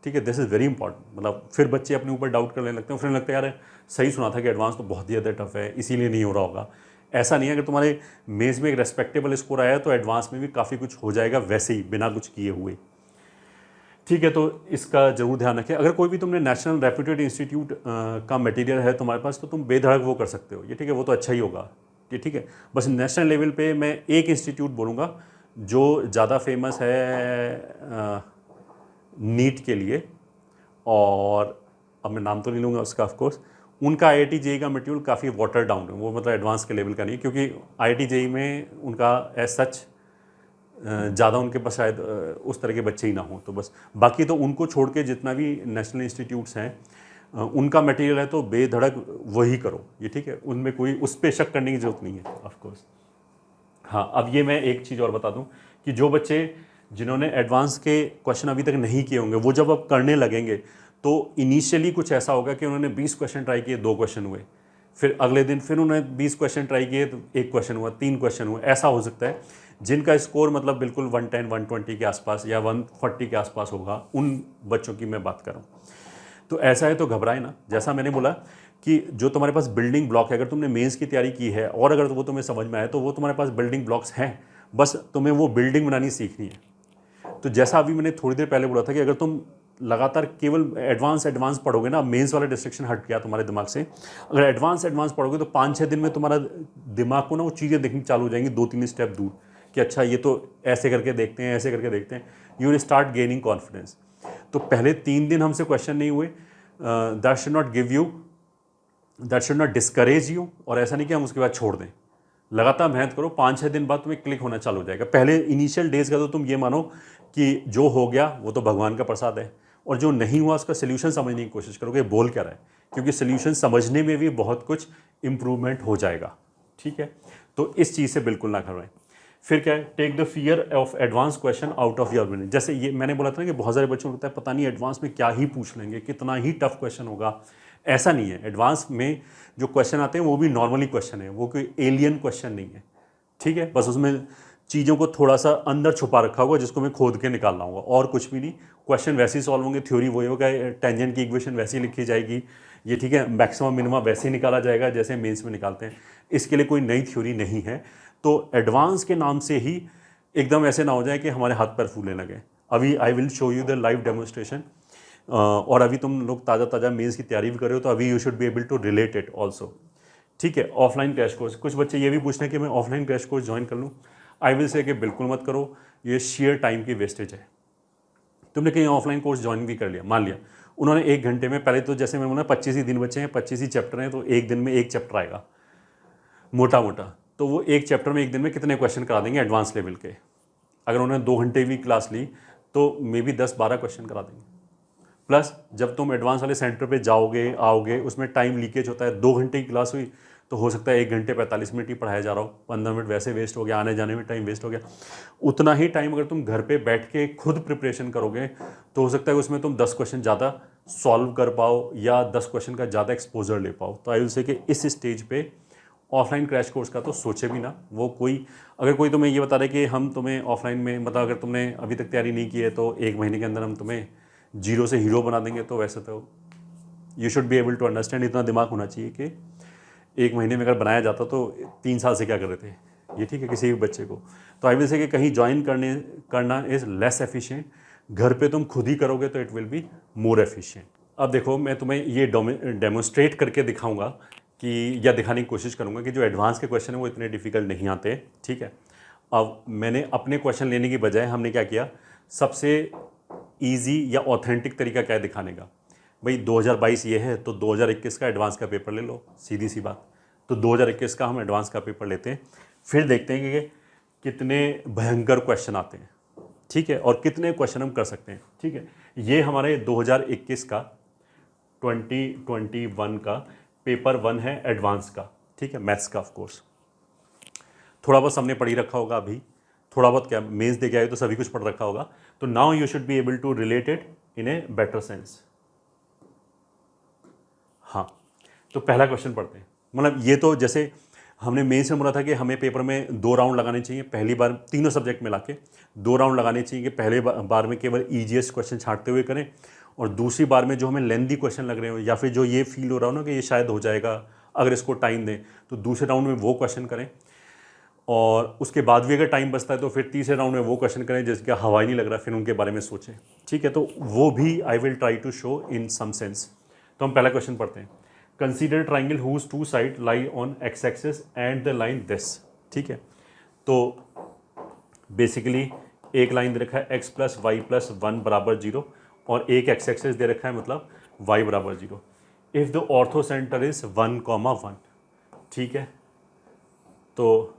ठीक है। This is very important. मतलब फिर बच्चे अपने ऊपर डाउट करने लगते हैं, फिर लगता है यार सही सुना था कि एडवांस तो बहुत ही ज़्यादा टफ है, इसीलिए नहीं हो रहा होगा। ऐसा नहीं है, अगर तुम्हारे मेज़ में एक रेस्पेक्टेबल स्कोर आया तो एडवांस में भी काफ़ी कुछ हो जाएगा वैसे ही, बिना कुछ किए हुए, ठीक है। तो इसका जरूर ध्यान रखें। अगर कोई भी तुमने नेशनल रेप्यूटेड इंस्टीट्यूट का मटेरियल है तुम्हारे पास, तो तुम बेधड़क वो कर सकते हो, ये ठीक है, वो तो अच्छा ही होगा, ये ठीक है। बस नेशनल लेवल पे मैं एक इंस्टीट्यूट बोलूँगा जो ज़्यादा फेमस है नीट के लिए, और अब मैं नाम तो नहीं लूँगा उसका ऑफकोर्स, उनका IIT JEE का मटेरियल काफ़ी वाटर डाउन है, वो मतलब एडवांस के लेवल का नहीं, क्योंकि IIT JEE में उनका एज सच ज़्यादा उनके पास शायद उस तरह के बच्चे ही ना हों, तो बस बाकी तो उनको छोड़ के जितना भी नेशनल इंस्टीट्यूट्स हैं उनका मटेरियल है तो बेधड़क वही करो, ये ठीक है, उनमें कोई उस पर शक करने की ज़रूरत नहीं है ऑफकोर्स। हाँ, अब ये मैं एक चीज़ और बता दूं कि जो बच्चे जिन्होंने एडवांस के क्वेश्चन अभी तक नहीं किए होंगे वो जब अब करने लगेंगे तो इनिशियली कुछ ऐसा होगा कि उन्होंने 20 क्वेश्चन ट्राई किए, 2 क्वेश्चन हुए, फिर अगले दिन फिर उन्होंने 20 क्वेश्चन ट्राई किए तो 1 क्वेश्चन हुआ, 3 क्वेश्चन हुए, ऐसा हो सकता है। जिनका स्कोर मतलब बिल्कुल 110 120 के आसपास या 140 के आसपास होगा, उन बच्चों की मैं बात कर रहा हूँ। तो ऐसा है तो घबराए ना, जैसा मैंने बोला कि जो तुम्हारे पास बिल्डिंग ब्लॉक है, अगर तुमने मेंस की तैयारी की है और अगर वो तुम्हें समझ में आए तो वो तुम्हारे पास बिल्डिंग ब्लॉक्स हैं, बस तुम्हें वो बिल्डिंग बनानी सीखनी है। तो जैसा अभी मैंने थोड़ी देर पहले बोला था कि अगर तुम लगातार केवल एडवांस पढ़ोगे ना, मेंस वाला डिस्ट्रक्शन हट गया तुम्हारे दिमाग से, अगर एडवांस पढ़ोगे तो 5-6 दिन में तुम्हारा दिमाग को ना वो चीज़ें देखनी चालू हो जाएंगी 2-3 स्टेप दूर कि अच्छा ये तो ऐसे करके देखते हैं, ऐसे करके देखते हैं, you will start gaining confidence. तो पहले 3 दिन हमसे क्वेश्चन नहीं हुए, that should not discourage you, और ऐसा नहीं कि हम उसके बाद छोड़ दें। लगातार मेहनत करो, 5-6 दिन बाद तुम्हें क्लिक होना चालू हो जाएगा। पहले इनिशियल डेज का तो तुम ये मानो कि जो हो गया वो तो भगवान का प्रसाद है, और जो नहीं हुआ उसका सोल्यूशन समझने की कोशिश करोगे बोल क्या रहा है, क्योंकि सोल्यूशन समझने में भी बहुत कुछ इंप्रूवमेंट हो जाएगा, ठीक है। तो इस चीज़ से बिल्कुल ना घबराएं। फिर क्या है, take the fear of advance question out of your mind. जैसे ये मैंने बोला था ना कि बहुत सारे बच्चों को लगता है पता नहीं एडवांस में क्या ही पूछ लेंगे, कितना ही टफ क्वेश्चन होगा। ऐसा नहीं है, एडवांस में जो क्वेश्चन आते हैं वो भी नॉर्मली क्वेश्चन है, वो कोई एलियन क्वेश्चन नहीं है, ठीक है। बस उसमें चीज़ों को थोड़ा सा अंदर छुपा रखा होगा जिसको मैं खोद के निकालना होगा, और कुछ भी नहीं। क्वेश्चन वैसे ही सॉल्व होंगे, थ्योरी वही होगा, टेंजेंट की इक्वेशन वैसे ही लिखी जाएगी, ये ठीक है, मैक्सिमम मिनिमम वैसे ही निकाला जाएगा जैसे मेंस में निकालते हैं। इसके लिए कोई नई थ्योरी नहीं है। तो एडवांस के नाम से ही एकदम ऐसे ना हो जाए कि हमारे हाथ पैर फूलने लगे। अभी I will show you the live demonstration, और अभी तुम लोग ताज़ा मेंस की तैयारी भी कर रहे हो तो अभी you should be able to relate it also, ठीक है। ऑफलाइन क्रैश कोर्स, कुछ बच्चे ये भी पूछ रहे हैं कि मैं ऑफलाइन क्रैश कोर्स ज्वाइन कर लूँ। आई विल से कि बिल्कुल मत करो, ये शेयर टाइम की वेस्टेज है। तुमने कहीं ऑफलाइन कोर्स ज्वाइन भी कर लिया, मान लिया उन्होंने 1 घंटे में, पहले तो जैसे मैंने बोला 25 ही दिन बचे हैं, 25 ही चैप्टर हैं, तो 1 दिन में 1 चैप्टर आएगा मोटा मोटा, तो वो 1 चैप्टर में 1 दिन में कितने क्वेश्चन करा देंगे एडवांस लेवल के। अगर उन्होंने 2 घंटे भी क्लास ली तो मे बी 10-12 क्वेश्चन करा देंगे। प्लस जब तुम एडवांस वाले सेंटर पे जाओगे आओगे, उसमें टाइम लीकेज होता है। 2 घंटे की क्लास हुई तो हो सकता है 1 घंटे 45 मिनट ही पढ़ाया जा रहा हो, 15 मिनट वैसे वेस्ट हो गया, आने जाने में टाइम वेस्ट हो गया। उतना ही टाइम अगर तुम घर पे बैठ के खुद प्रिपरेशन करोगे तो हो सकता है उसमें तुम 10 क्वेश्चन ज़्यादा सॉल्व कर पाओ या 10 क्वेश्चन का ज़्यादा एक्सपोजर ले पाओ। तो आई विल से कि इस स्टेज पे ऑफलाइन क्रैश कोर्स का तो सोचे भी ना। वो कोई अगर कोई तुम्हें ये बता रहे कि हम तुम्हें ऑफलाइन में, मतलब अगर तुमने अभी तक तैयारी नहीं की है तो 1 महीने के अंदर हम तुम्हें जीरो से हीरो बना देंगे, तो वैसे तो you should be able to understand, इतना दिमाग होना चाहिए कि 1 महीने में अगर बनाया जाता तो 3 साल से क्या कर रहे थे, ये ठीक है, किसी भी बच्चे को। तो आई विल से कि कहीं ज्वाइन करना इज़ लेस एफिशिएंट। घर पे तुम खुद ही करोगे तो it will be more efficient. अब देखो मैं तुम्हें ये डेमोन्स्ट्रेट करके दिखाऊंगा कि, या दिखाने की कोशिश करूंगा कि जो एडवांस के क्वेश्चन है वो इतने डिफिकल्ट नहीं आते, ठीक है। अब मैंने अपने क्वेश्चन लेने की बजाय हमने क्या किया, सबसे ईजी या ऑथेंटिक तरीका क्या है दिखाने का। भाई 2022 ये है तो 2021 का एडवांस का पेपर ले लो, सीधी सी बात। तो 2021 का हम एडवांस का पेपर लेते हैं, फिर देखते हैं कि कितने भयंकर क्वेश्चन आते हैं, ठीक है, और कितने क्वेश्चन हम कर सकते हैं, ठीक है। ये हमारे 2021 का 2021 का पेपर 1 है एडवांस का, ठीक है, मैथ्स का। ऑफ कोर्स थोड़ा बहुत हमने पढ़ी रखा होगा, अभी थोड़ा बहुत क्या मेंस दे के आए तो सभी कुछ पढ़ रखा होगा। तो now you should be able to relate it in a better sense. हाँ, तो पहला क्वेश्चन पढ़ते हैं। मतलब ये तो जैसे हमने मेंस में बोला था कि हमें पेपर में 2 राउंड लगाने चाहिए, पहली बार तीनों सब्जेक्ट मिला के 2 राउंड लगाने चाहिए कि पहले बार में केवल ईजीएस्ट क्वेश्चन छांटते हुए करें, और दूसरी बार में जो हमें लेंथी क्वेश्चन लग रहे हो या फिर जो ये फील हो रहा हो ना कि ये शायद हो जाएगा अगर इसको टाइम दें, तो दूसरे राउंड में वो क्वेश्चन करें, और उसके बाद भी अगर टाइम बचता है तो फिर तीसरे राउंड में वो क्वेश्चन करें जिसका हवा ही नहीं लग रहा, फिर उनके बारे में सोचें, ठीक है। तो वो भी I will try to show in some sense. तो हम पहला क्वेश्चन पढ़ते हैं। Consider triangle whose 2 side lie on x axis and the line this, ठीक है। तो बेसिकली एक लाइन दे रखा है x + y + 1 = 0, और एक एक्स एक्सिस दे रखा है, मतलब y बराबर 0। If the ortho centre is 1,1, ठीक है, तो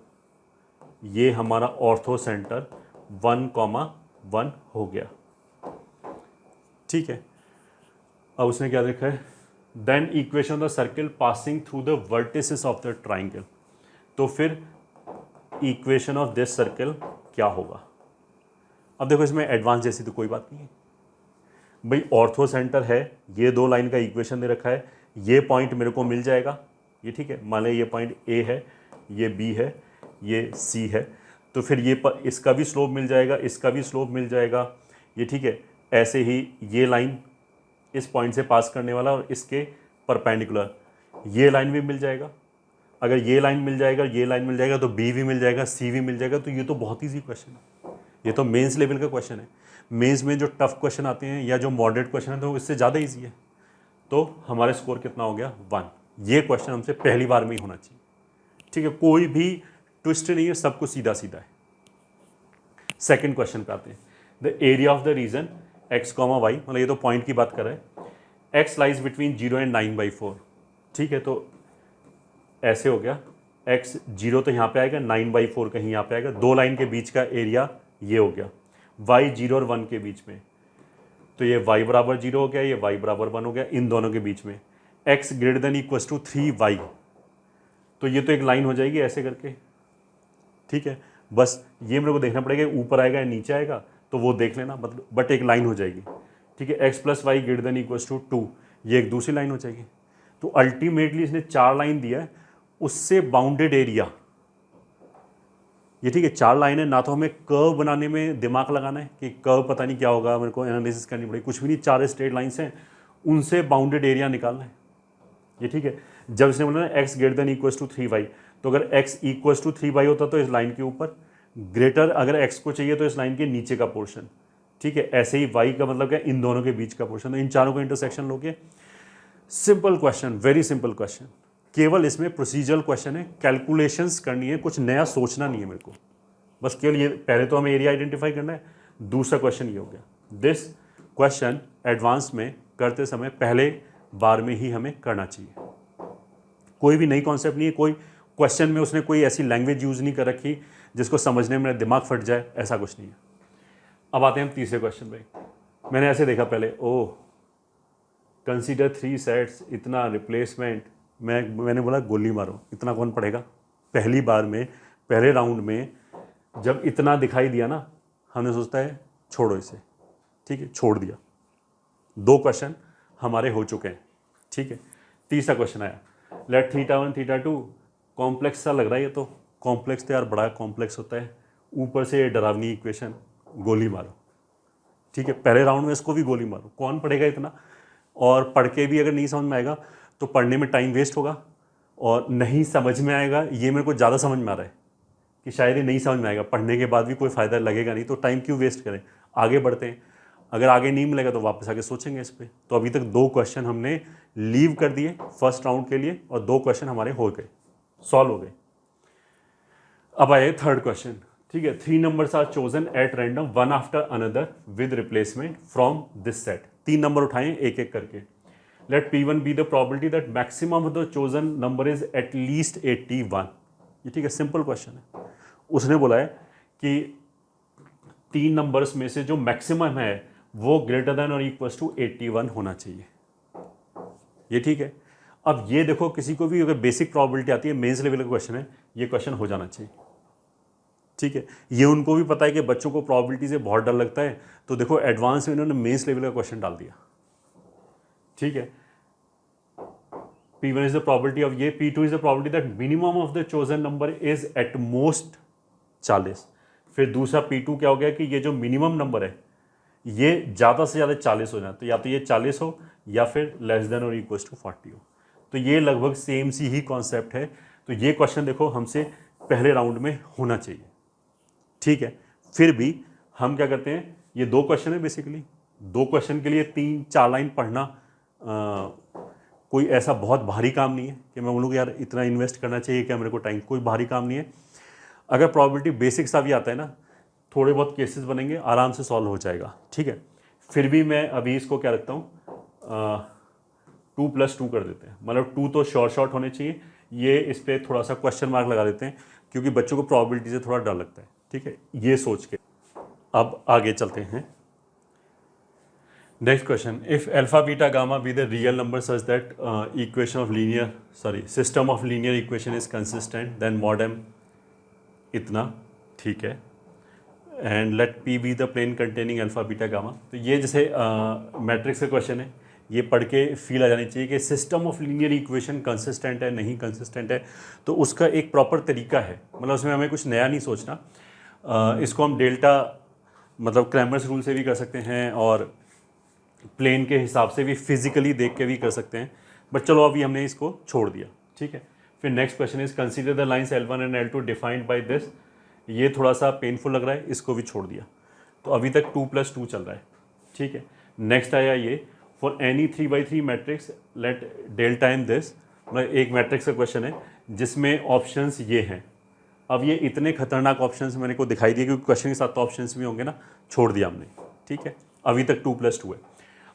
ये हमारा ऑर्थो सेंटर 1,1 हो गया, ठीक है। अब उसने क्या लिखा है, then equation of the circle passing through the vertices of the triangle. तो फिर इक्वेशन ऑफ दिस सर्किल क्या होगा। अब देखो इसमें एडवांस जैसी तो कोई बात नहीं है भाई, ऑर्थो सेंटर है, ये दो लाइन का इक्वेशन दे रखा है, ये पॉइंट मेरे को मिल जाएगा, ये ठीक है, मान लें ये पॉइंट ए है, ये बी है, ये सी है, तो फिर ये इसका भी स्लोप मिल जाएगा, इसका भी स्लोप मिल जाएगा, ये ठीक है। ऐसे ही ये लाइन इस पॉइंट से पास करने वाला और इसके परपेंडिकुलर ये लाइन भी मिल जाएगा। अगर ये लाइन मिल जाएगा, ये लाइन मिल जाएगा, तो बी भी मिल जाएगा, सी भी मिल जाएगा। तो ये तो बहुत ईजी क्वेश्चन है, ये तो मेंस लेवल का क्वेश्चन है। मेंस में जो टफ क्वेश्चन आते हैं या जो मॉडरेट क्वेश्चन है तो इससे ज़्यादा ईजी है। तो हमारा स्कोर कितना हो गया, 1। ये क्वेश्चन हमसे पहली बार में ही होना चाहिए, ठीक है, कोई भी ट्विस्ट नहीं है, सब कुछ सीधा सीधा है। सेकेंड क्वेश्चन पे आते हैं, the area of the region x, y, मतलब ये तो पॉइंट की बात कर रहे हैं, x लाइज बिटवीन 0 एंड 9/4, ठीक है। तो ऐसे हो गया, x 0 तो यहाँ पे आएगा, 9/4 कहीं यहाँ पे आएगा, दो लाइन के बीच का एरिया ये हो गया, y 0 और 1 के बीच में, तो ये y बराबर 0 हो गया, ये y बराबर 1 हो गया, इन दोनों के बीच में x greater than equals to 3y, तो ये तो एक लाइन हो जाएगी ऐसे करके, ठीक है। बस ये मेरे को देखना पड़ेगा ऊपर आएगा या नीचे आएगा, तो वो देख लेना, मतलब बट एक लाइन हो जाएगी, ठीक है। x + y greater than equals to 2, ये एक दूसरी लाइन हो जाएगी। तो अल्टीमेटली इसने 4 लाइन दिया है, उससे बाउंडेड एरिया, ये ठीक है, 4 लाइन है ना, तो हमें कर्व बनाने में दिमाग लगाना है कि कर्व पता नहीं क्या होगा, मेरे को एनालिसिस करनी पड़ेगी, कुछ भी नहीं, 4 स्ट्रेट लाइन्स हैं, उनसे बाउंडेड एरिया निकालना है, ये ठीक है। जब इसने बोला ना x greater than equals to 3y, तो अगर x इक्वल्स टू 3y होता तो इस लाइन के ऊपर, ग्रेटर अगर x को चाहिए तो इस लाइन के नीचे का पोर्शन, ठीक है। ऐसे ही y का मतलब क्या, इन दोनों के बीच का पोर्शन, तो इन चारों का इंटरसेक्शन लोगे। Simple question, very simple question, केवल इसमें प्रोसीजरल क्वेश्चन है, कैलकुलेशंस करनी है, कुछ नया सोचना नहीं है मेरे को, बस केवल ये, पहले तो हमें एरिया आइडेंटिफाई करना है। दूसरा क्वेश्चन ये हो गया, दिस क्वेश्चन एडवांस में करते समय पहले बार में ही हमें करना चाहिए, कोई भी नई कॉन्सेप्ट नहीं है, कोई क्वेश्चन में उसने कोई ऐसी लैंग्वेज यूज़ नहीं कर रखी जिसको समझने में दिमाग फट जाए, ऐसा कुछ नहीं है। अब आते हैं हम तीसरे क्वेश्चन पे। मैंने ऐसे देखा पहले, ओह कंसीडर 3 सेट्स, इतना रिप्लेसमेंट, मैंने बोला गोली मारो, इतना कौन पढ़ेगा। पहली बार में, पहले राउंड में जब इतना दिखाई दिया ना, हमने सोचता है छोड़ो इसे, ठीक है, छोड़ दिया। 2 क्वेश्चन हमारे हो चुके हैं, ठीक है। तीसरा क्वेश्चन आया, लेट θ1 θ2, कॉम्प्लेक्स सा लग रहा है ये, तो कॉम्प्लेक्स तो यार बड़ा कॉम्प्लेक्स होता है, ऊपर से ये डरावनी इक्वेशन, गोली मारो, ठीक है। पहले राउंड में इसको भी गोली मारो, कौन पढ़ेगा इतना, और पढ़ के भी अगर नहीं समझ में आएगा तो पढ़ने में टाइम वेस्ट होगा, और नहीं समझ में आएगा, ये मेरे को ज़्यादा समझ में आ रहा है कि शायद ये नहीं समझ में आएगा, पढ़ने के बाद भी कोई फ़ायदा लगेगा नहीं, तो टाइम क्यों वेस्ट करें, आगे बढ़ते हैं। अगर आगे नहीं मिलेगा तो वापस आके सोचेंगे इस पर। तो अभी तक 2 क्वेश्चन हमने लीव कर दिए फर्स्ट राउंड के लिए, और 2 क्वेश्चन हमारे हो गए, सॉल्व हो गए। अब आए थर्ड क्वेश्चन, ठीक है। 3 numbers are chosen at random, one after another with replacement from this set. 3 number उठाएं एक एक करके। Let P1 be the probability that maximum of the chosen number is at least 81। ये ठीक है, सिंपल क्वेश्चन है। उसने बोला है कि 3 नंबर्स में से जो मैक्सिमम है वो ग्रेटर देन और इक्वल्स टू 81 होना चाहिए, ये ठीक है। अब ये देखो, किसी को भी अगर बेसिक प्रोबेबिलिटी आती है, मेंस लेवल का क्वेश्चन है, ये क्वेश्चन हो जाना चाहिए, ठीक है। ये उनको भी पता है कि बच्चों को प्रोबेबिलिटी से बहुत डर लगता है, तो देखो एडवांस में इन्होंने मेंस लेवल का क्वेश्चन डाल दिया, ठीक है। P1 is the probability of ये, P2 is the probability that minimum of the chosen number is at most 40। फिर दूसरा P2 क्या हो गया कि ये जो मिनिमम नंबर है ये ज़्यादा से ज़्यादा 40 हो जाए, तो या तो ये 40 हो या फिर लेस देन और इक्वल्स टू 40 हो। तो ये लगभग सेम सी ही कॉन्सेप्ट है। तो ये क्वेश्चन देखो हमसे पहले राउंड में होना चाहिए, ठीक है। फिर भी हम क्या करते हैं, ये 2 क्वेश्चन है बेसिकली, 2 क्वेश्चन के लिए 3-4 लाइन पढ़ना कोई ऐसा बहुत भारी काम नहीं है कि मैं बोलूँ कि यार इतना इन्वेस्ट करना चाहिए क्या मेरे को टाइम, कोई भारी काम नहीं है। अगर प्रोबेबिलिटी बेसिक सा भी आता है ना, थोड़े बहुत केसेस बनेंगे, आराम से सॉल्व हो जाएगा, ठीक है। फिर भी मैं अभी इसको क्या रखता हूँ, 2+2 कर देते हैं, मतलब 2 तो शॉर्ट होने चाहिए। ये इस पर थोड़ा सा क्वेश्चन मार्क लगा देते हैं क्योंकि बच्चों को प्रोबेबिलिटी से थोड़ा डर लगता है, ठीक है, ये सोच के। अब आगे चलते हैं। Next question, if alpha beta gamma be the real number such that equation of linear system of linear equation is consistent then mod m इतना, ठीक है, and let P be the plane containing alpha beta gamma. तो ये जैसे matrix का question है, ये पढ़ के फील आ जानी चाहिए कि system of linear equation consistent है नहीं कंसिस्टेंट है, तो उसका एक प्रॉपर तरीका है, मतलब उसमें हमें कुछ नया नहीं सोचना। इसको हम डेल्टा मतलब क्रैमर्स रूल से भी कर सकते हैं और प्लेन के हिसाब से भी फिजिकली देख के भी कर सकते हैं, बट चलो अभी हमने इसको छोड़ दिया, ठीक है। फिर next question is consider the lines L1 and L2 defined by this. ये थोड़ा सा पेनफुल लग रहा है, इसको भी छोड़ दिया। तो अभी तक 2+2 चल रहा है, ठीक है। नेक्स्ट आया ये, for any 3x3 matrix let delta in this. मतलब एक मैट्रिक्स का क्वेश्चन है जिसमें ऑप्शंस ये हैं। अब ये इतने खतरनाक ऑप्शंस मेरे को दिखाई दिए क्योंकि क्वेश्चन के साथ तो ऑप्शंस भी होंगे ना, छोड़ दिया हमने, ठीक है। अभी तक 2+2 है।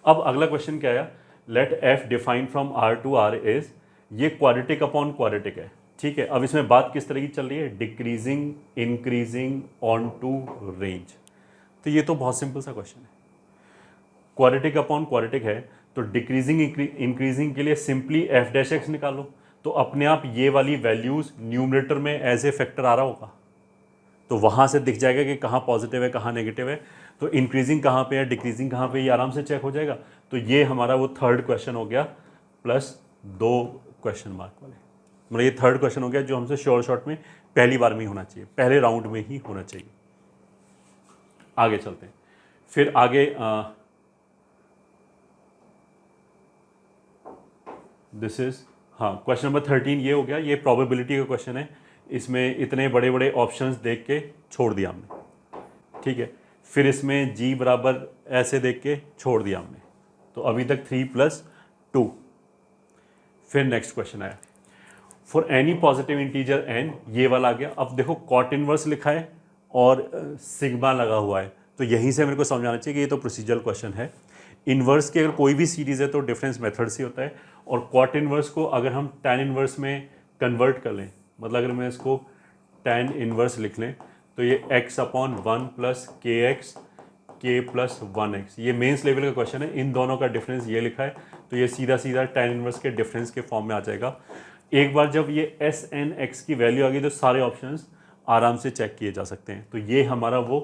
अब अगला क्वेश्चन क्या आया, let f defined from R to R is, ये क्वाड्रेटिक अपॉन क्वाड्रेटिक है, ठीक है। अब इसमें बात किस तरह की चल रही है, decreasing increasing on to range. तो ये तो बहुत सिंपल सा क्वेश्चन है, क्वाड्रेटिक अपॉन क्वाड्रेटिक है, तो डिक्रीजिंग इंक्रीजिंग के लिए सिंपली f' निकालो, तो अपने आप ये वाली वैल्यूज न्यूमरेटर में एज ए फैक्टर आ रहा होगा, तो वहाँ से दिख जाएगा कि कहाँ पॉजिटिव है कहाँ नेगेटिव है, तो इंक्रीजिंग कहाँ पे है डिक्रीजिंग कहाँ पे, ये आराम से चेक हो जाएगा। तो ये हमारा वो थर्ड क्वेश्चन हो गया प्लस 2 क्वेश्चन मार्क वाले, मतलब ये थर्ड क्वेश्चन हो गया जो हमसे शॉर्ट में पहली बार में ही होना चाहिए, पहले राउंड में ही होना चाहिए। आगे चलते हैं, फिर आगे दिस इज, हाँ, क्वेश्चन नंबर 13 ये हो गया, ये प्रोबेबिलिटी का क्वेश्चन है, इसमें इतने बड़े बड़े ऑप्शंस देख के छोड़ दिया हमने, ठीक है। फिर इसमें g बराबर ऐसे देख के छोड़ दिया हमने, तो अभी तक 3+2। फिर नेक्स्ट क्वेश्चन आया, for any positive integer n, ये वाला आ गया। अब देखो कॉट इनवर्स लिखा है और सिग्मा लगा हुआ है, तो यहीं से मेरे को समझ आना चाहिए कि ये तो प्रोसीजरल क्वेश्चन है। इन्वर्स की अगर कोई भी सीरीज़ है तो डिफरेंस मेथड से होता है, और कॉट इनवर्स को अगर हम tan इनवर्स में कन्वर्ट कर लें, मतलब अगर मैं इसको tan इनवर्स लिख लें तो ये x/1 + kx k+1x, ये मेंस लेवल का क्वेश्चन है, इन दोनों का डिफरेंस ये लिखा है, तो ये सीधा सीधा tan इनवर्स के डिफरेंस के फॉर्म में आ जाएगा। एक बार जब ये SN(x) की वैल्यू आ गई तो सारे ऑप्शंस आराम से चेक किए जा सकते हैं। तो ये हमारा वो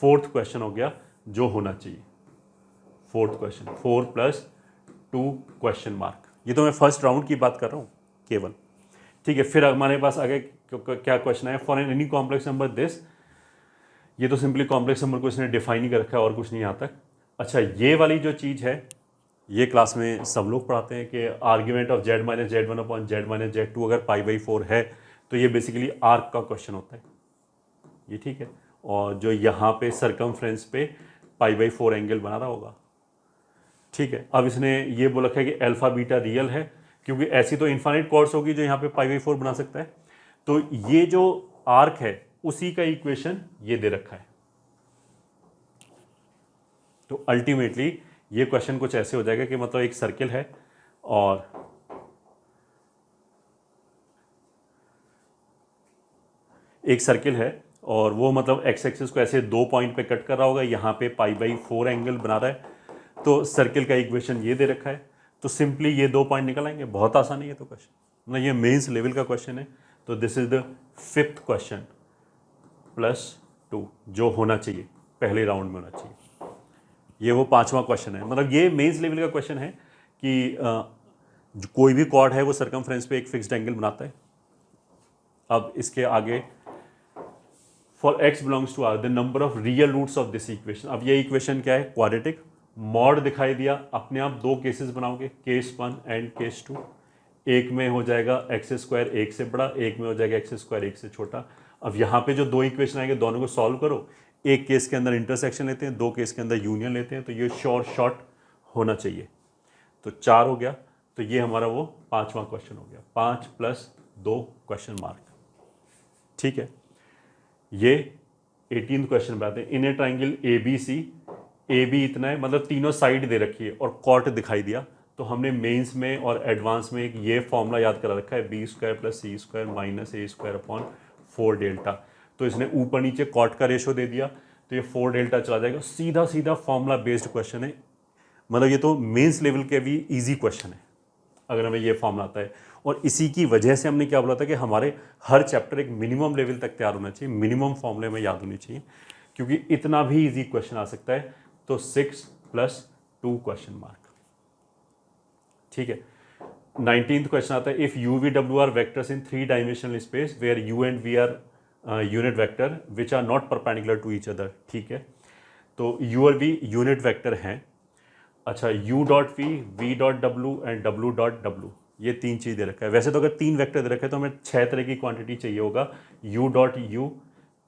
फोर्थ क्वेश्चन हो गया जो होना चाहिए, फोर्थ क्वेश्चन, 4+2 क्वेश्चन मार्क। ये तो मैं फर्स्ट राउंड की बात कर रहा हूँ केवल, ठीक है। फिर हमारे पास आगे क्या क्वेश्चन है, for any complex number this, ये तो सिंपली कॉम्प्लेक्स नंबर को इसने डिफाइन ही कर रखा है और कुछ नहीं यहाँ तक। अच्छा, ये वाली जो चीज़ है ये क्लास में सब लोग पढ़ाते हैं कि आर्ग्यूमेंट ऑफ z-z1/z-z2 अगर π/4 है तो ये बेसिकली आर्क का क्वेश्चन होता है, ये ठीक है। और जो यहाँ पे सरकमफ्रेंस पे π/4 एंगल बना रहा होगा, ठीक है। अब इसने ये बोला है कि अल्फा बीटा रियल है, क्योंकि ऐसी तो इन्फाइनाइट कॉर्ड्स होगी जो यहाँ पे π/4 बना सकता है, तो ये जो आर्क है उसी का इक्वेशन ये दे रखा है। तो अल्टीमेटली ये क्वेश्चन कुछ ऐसे हो जाएगा कि मतलब एक सर्किल है और वो मतलब एक्स एक्सिस को ऐसे 2 पॉइंट पे कट कर रहा होगा, यहाँ पे π/4 एंगल बना रहा है, तो सर्किल का इक्वेशन ये दे रखा है, तो सिंपली ये 2 पॉइंट निकल आएंगे। बहुत आसान है ये तो क्वेश्चन, मतलब ये मेंस लेवल का क्वेश्चन है। तो this is the 5th question +2 जो होना चाहिए, पहले राउंड में होना चाहिए। ये वो 5वां क्वेश्चन है, मतलब ये मेंस लेवल का क्वेश्चन है कि कोई भी कॉर्ड है वो सरकमफ्रेंस पे एक फिक्स्ड एंगल बनाता है। अब इसके आगे, for x belongs to R the number of real roots of this equation. अब ये इक्वेशन क्या है, क्वाड्रेटिक, मॉड दिखाई दिया, अपने आप 2 केसेस बनाओगे, केस 1 एंड केस 2। एक में हो जाएगा x² 1 से बड़ा, एक में हो जाएगा x² 1 से छोटा। अब यहाँ पे जो 2 इक्वेशन आएंगे दोनों को सॉल्व करो, एक केस के अंदर इंटरसेक्शन लेते हैं, 2 केस के अंदर यूनियन लेते हैं, तो ये शॉर्ट होना चाहिए। तो 4 हो गया, तो ये हमारा वो 5वां क्वेश्चन हो गया, 5+2 क्वेश्चन मार्क, ठीक है। ये 18th क्वेश्चन पे आते हैं, in a triangle ABC A B इतना है, मतलब तीनों साइड दे रखी है और कॉट दिखाई दिया, तो हमने मेंस में और एडवांस में एक ये फॉर्मूला याद करा रखा है, बी स्क्वायर प्लस सी स्क्वायर माइनस ए स्क्वायर अपॉन 4 डेल्टा। तो इसने ऊपर नीचे कॉट का रेशो दे दिया, तो ये 4 डेल्टा चला जाएगा। सीधा सीधा फॉर्मूला बेस्ड क्वेश्चन है, मतलब ये तो मेंस लेवल के भी इजी क्वेश्चन है अगर हमें ये फॉर्मूला आता है। और इसी की वजह से हमने क्या बोला था कि हमारे हर चैप्टर एक मिनिमम लेवल तक तैयार होना चाहिए, मिनिमम फॉर्मूले में याद होनी चाहिए, क्योंकि इतना भी इजी क्वेश्चन आ सकता है। तो 6 + 2 क्वेश्चन मार्क। ठीक है, 19th क्वेश्चन आता है, इफ यू वी डब्ल्यू are vectors in 3 dimensional space where u and v are unit vector which are not perpendicular to each other. ठीक है, तो यू और वी यूनिट वेक्टर हैं। अच्छा, u dot v dot w and w dot w, ये 3 चीज़ दे रखा है। वैसे तो अगर 3 वेक्टर दे रखे तो हमें 6 तरह की क्वांटिटी चाहिए होगा, u डॉट u,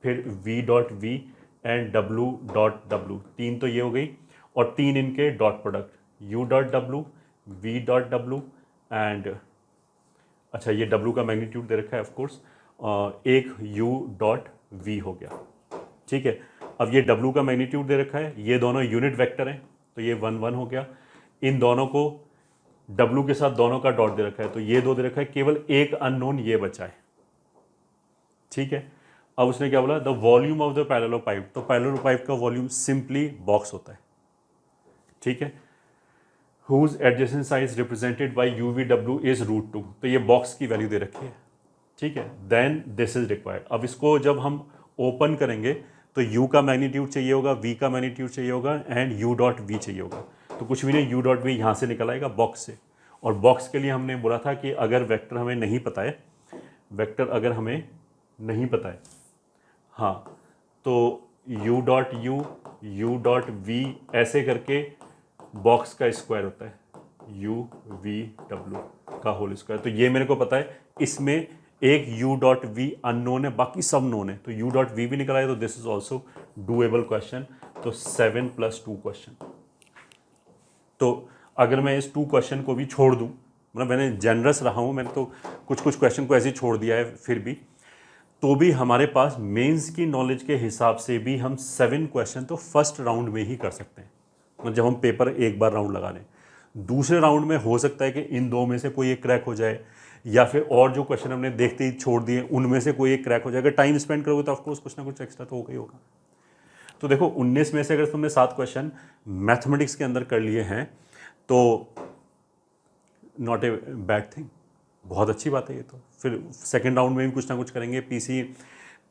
फिर v dot v and w dot w। 3 तो ये हो गई, और 3 इनके dot product, u dot w, v dot w and अच्छा ये w का मैग्नीट्यूड दे रखा है ऑफकोर्स, एक u डॉट v हो गया। ठीक है, अब ये w का मैग्नीट्यूड दे रखा है, ये दोनों यूनिट वेक्टर हैं, तो ये 1 1 हो गया। इन दोनों को W के साथ दोनों का डॉट दे रखा है, तो ये 2 दे रखा है, केवल एक अननोन ये बचा है। ठीक है, अब उसने क्या बोला, the volume of the parallel pipe. तो पैरेलल पाइप का वॉल्यूम सिंपली बॉक्स होता है। ठीक है, whose adjacent size represented by UVW is √2, तो ये बॉक्स की वैल्यू दे रखी है। ठीक है, देन दिस इज रिक्वायर्ड। अब इसको जब हम ओपन करेंगे तो u का मैग्नीट्यूड चाहिए होगा, v का मैग्नीट्यूड चाहिए होगा एंड u डॉट v चाहिए होगा। तो कुछ भी नहीं, u डॉट v यहाँ से निकल आएगा बॉक्स से। और बॉक्स के लिए हमने बोला था कि अगर वेक्टर हमें नहीं पता है, वेक्टर अगर हमें नहीं पता है, हाँ, तो u dot u dot v ऐसे करके बॉक्स का स्क्वायर होता है, UVW का होल स्क्वायर। तो ये मेरे को पता है, इसमें एक u डॉट वी अननोन है, बाकी सब नोन है, तो u डॉट वी भी निकल आया, तो this is also doable question. तो 7 + 2 क्वेश्चन। तो अगर मैं इस 2 क्वेश्चन को भी छोड़ दूं, मतलब मैंने जनरस रहा हूं, मैंने तो कुछ कुछ क्वेश्चन को ऐसे ही छोड़ दिया है, फिर भी तो भी हमारे पास मेंस की नॉलेज के हिसाब से भी हम 7 क्वेश्चन तो फर्स्ट राउंड में ही कर सकते हैं, मतलब जब हम पेपर एक बार राउंड लगा लें। दूसरे राउंड में हो सकता है कि इन 2 में से कोई एक क्रैक हो जाए, या फिर और जो क्वेश्चन हमने देखते ही छोड़ दिए उनमें से कोई एक क्रैक हो जाएगा। टाइम स्पेंड करोगे तो ऑफकोर्स कुछ ना कुछ एक्स्ट्रा तो होगा ही होगा। तो देखो 19 में से अगर तुमने 7 क्वेश्चन मैथमेटिक्स के अंदर कर लिए हैं तो नॉट ए बैड थिंग, बहुत अच्छी बात है ये। तो फिर सेकेंड राउंड में भी कुछ ना कुछ करेंगे,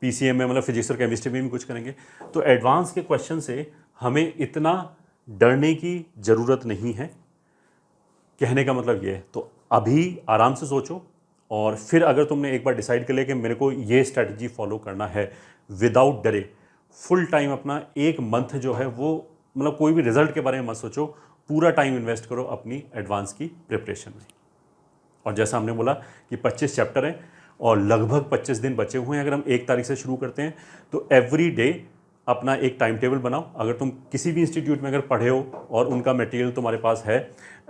PCM में, मतलब फिजिक्स और केमिस्ट्री में भी कुछ करेंगे। तो एडवांस के क्वेश्चन से हमें इतना डरने की ज़रूरत नहीं है, कहने का मतलब ये है। तो अभी आराम से सोचो, और फिर अगर तुमने एक बार डिसाइड कर लिया कि मेरे को ये स्ट्रैटेजी फॉलो करना है विदाउट डरे, फुल टाइम अपना 1 मंथ जो है वो, मतलब कोई भी रिजल्ट के बारे में मत सोचो, पूरा टाइम इन्वेस्ट करो अपनी एडवांस की प्रिपरेशन में। और जैसा हमने बोला कि 25 चैप्टर हैं और लगभग 25 दिन बचे हुए हैं। अगर हम 1 तारीख से शुरू करते हैं तो एवरी डे अपना एक टाइम टेबल बनाओ। अगर तुम किसी भी इंस्टीट्यूट में अगर पढ़े हो और उनका मटेरियल तुम्हारे पास है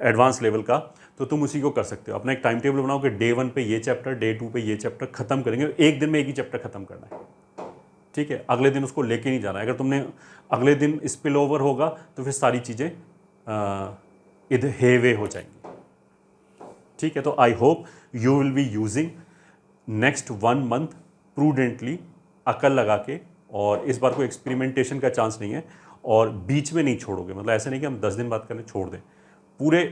एडवांस लेवल का, तो तुम उसी को कर सकते हो। अपना एक टाइम टेबल बनाओ कि डे 1 पे ये चैप्टर, डे 2 पे ये चैप्टर खत्म करेंगे। एक दिन में एक ही चैप्टर खत्म करना है, ठीक है, अगले दिन उसको लेके नहीं जाना है। अगर तुमने अगले दिन स्पिल ओवर होगा तो फिर सारी चीज़ें इधर हेवे हो जाएंगी, ठीक है। तो I hope you will be using next 1 month prudently, अकल लगा के, और इस बार कोई एक्सपेरिमेंटेशन का चांस नहीं है, और बीच में नहीं छोड़ोगे। मतलब ऐसे नहीं कि हम 10 दिन बाद करने छोड़ दें, पूरे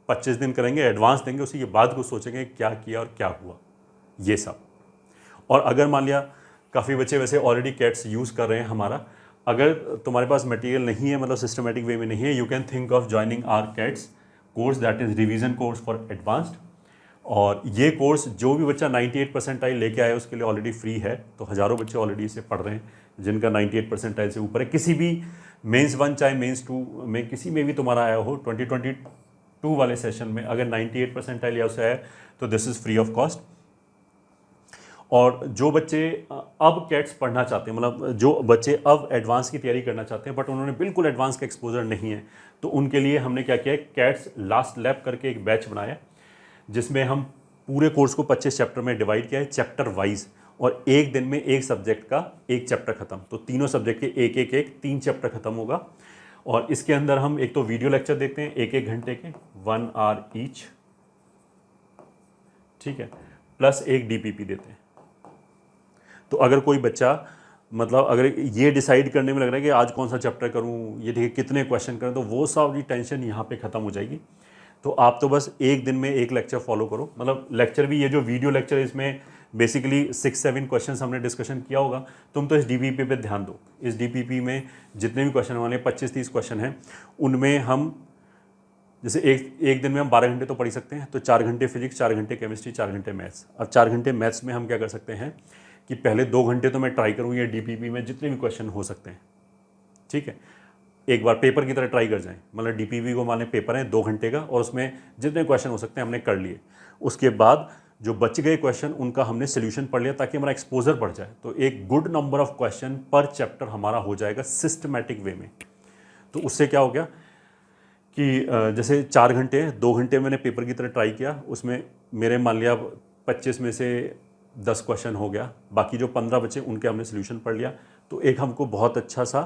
25 दिन करेंगे, एडवांस देंगे, उसी के बाद कुछ सोचेंगे क्या किया और क्या हुआ, ये सब। और अगर मान लिया काफ़ी बच्चे वैसे ऑलरेडी कैट्स यूज़ कर रहे हैं हमारा, अगर तुम्हारे पास मटेरियल नहीं है, मतलब सिस्टमेटिक वे में नहीं है, you can think of joining our cats course, that is revision course for advanced. और ये कोर्स जो भी बच्चा 98 परसेंटाइल लेके आया उसके लिए ऑलरेडी फ्री है। तो हज़ारों बच्चे ऑलरेडी इसे पढ़ रहे हैं जिनका 98 परसेंटाइल से ऊपर है। किसी भी मेंस 1 चाहे मेंस 2 में किसी में भी तुम्हारा आया हो 2022 वाले सेशन में, अगर 98 परसेंटाइल या उससे आया तो this is free of cost. और जो बच्चे अब कैट्स पढ़ना चाहते हैं, मतलब जो बच्चे अब एडवांस की तैयारी करना चाहते हैं बट उन्होंने बिल्कुल एडवांस का एक्सपोजर नहीं है, तो उनके लिए हमने क्या किया है, कैट्स लास्ट लैब करके एक बैच बनाया जिसमें हम पूरे कोर्स को 25 चैप्टर में डिवाइड किया है, चैप्टर वाइज, और एक दिन में एक सब्जेक्ट का एक चैप्टर खत्म। तो तीनों सब्जेक्ट के एक 3 चैप्टर खत्म होगा। और इसके अंदर हम एक तो वीडियो लेक्चर देखते हैं 1-1 घंटे के 1 आवर ईच, ठीक है, प्लस एक डीपीपी देते हैं। तो अगर कोई बच्चा मतलब अगर ये डिसाइड करने में लग रहा है कि आज कौन सा चैप्टर करूं, ये देखिए कितने क्वेश्चन करें, तो वो सारी टेंशन यहाँ पे ख़त्म हो जाएगी। तो आप तो बस एक दिन में एक लेक्चर फॉलो करो, मतलब लेक्चर भी ये जो वीडियो लेक्चर इसमें बेसिकली 6-7 क्वेश्चन हमने डिस्कशन किया होगा। तुम तो इस डीपीपी पे ध्यान दो, इस डीपीपी में जितने भी क्वेश्चन वाले 25-30 क्वेश्चन हैं, उनमें हम जैसे एक दिन में हम 12 घंटे तो पढ़ ही सकते हैं, तो 4 घंटे फिजिक्स, 4 घंटे केमिस्ट्री, 4 घंटे मैथ्स। अब 4 घंटे मैथ्स में हम क्या कर सकते हैं कि पहले 2 घंटे तो मैं ट्राई करूँ ये डीपीपी में जितने भी क्वेश्चन हो सकते हैं, ठीक है, एक बार पेपर की तरह ट्राई कर जाएं। मतलब डीपीपी को माने पेपर है 2 घंटे का और उसमें जितने क्वेश्चन हो सकते हैं हमने कर लिए। उसके बाद जो बच गए क्वेश्चन उनका हमने सोल्यूशन पढ़ लिया ताकि हमारा एक्सपोजर बढ़ जाए। तो एक गुड नंबर ऑफ क्वेश्चन पर चैप्टर हमारा हो जाएगा सिस्टमैटिक वे में। तो उससे क्या हो गया कि जैसे 4 घंटे 2 घंटे मैंने पेपर की तरह ट्राई किया, उसमें मेरे मान लिया 25 में से 10 क्वेश्चन हो गया, बाकी जो 15 बचे उनके हमने सोल्यूशन पढ़ लिया। तो एक हमको बहुत अच्छा सा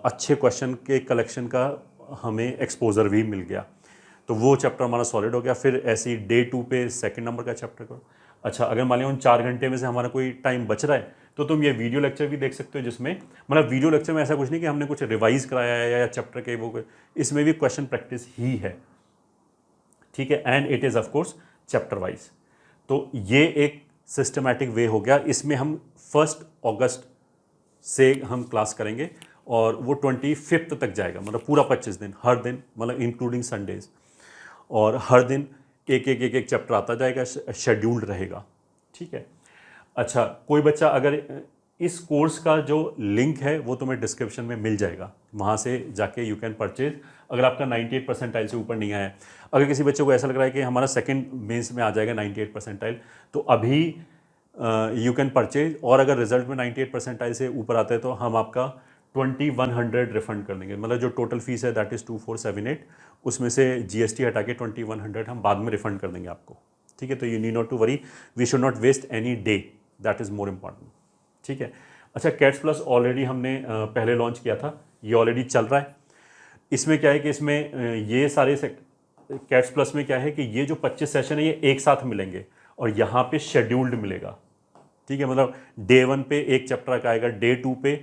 अच्छे क्वेश्चन के कलेक्शन का हमें एक्सपोजर भी मिल गया। तो वो चैप्टर हमारा सॉलिड हो गया। फिर ऐसे ही डे 2 पे 2nd नंबर का चैप्टर करो। अच्छा, अगर मान लिया उन 4 घंटे में से हमारा कोई टाइम बच रहा है तो तुम ये वीडियो लेक्चर भी देख सकते हो, जिसमें मतलब वीडियो लेक्चर में ऐसा कुछ नहीं कि हमने कुछ रिवाइज कराया है या चैप्टर के वो, इसमें भी क्वेश्चन प्रैक्टिस ही है, ठीक है, and it is of course chapter wise. तो ये एक सिस्टमैटिक वे हो गया। इसमें हम 1 अगस्त से हम क्लास करेंगे और वो 25 तक जाएगा, मतलब पूरा 25 दिन, हर दिन, मतलब इंक्लूडिंग संडेज, और हर दिन एक चैप्टर आता जाएगा, शेड्यूल्ड रहेगा, ठीक है। अच्छा, कोई बच्चा अगर इस कोर्स का जो लिंक है वो तुम्हें डिस्क्रिप्शन में मिल जाएगा, वहाँ से जाके यू कैन परचेज। अगर आपका 98 परसेंटाइल से ऊपर नहीं आया है, अगर किसी बच्चे को ऐसा लग रहा है कि हमारा 2nd मेंस में आ जाएगा 98 परसेंटाइल, तो अभी यू कैन परचेज। और अगर रिजल्ट में 98 परसेंटाइल से ऊपर आता है तो हम आपका 2100 रिफंड कर देंगे। मतलब जो टोटल फीस है दैट इज़ 2478, उसमें से जीएसटी हटा के 2100 हम बाद में रिफंड कर देंगे आपको, ठीक है। तो you need not to worry, we should not waste any day, that is more important, ठीक है। अच्छा, कैट्स प्लस ऑलरेडी हमने पहले लॉन्च किया था, ये ऑलरेडी चल रहा है। इसमें क्या है कि इसमें ये सारे कैट्स प्लस में क्या है कि ये जो 25 सेशन है ये एक साथ मिलेंगे और यहाँ पे शेड्यूल्ड मिलेगा, ठीक है। मतलब डे 1 पे एक चैप्टर का आएगा, डे 2 पे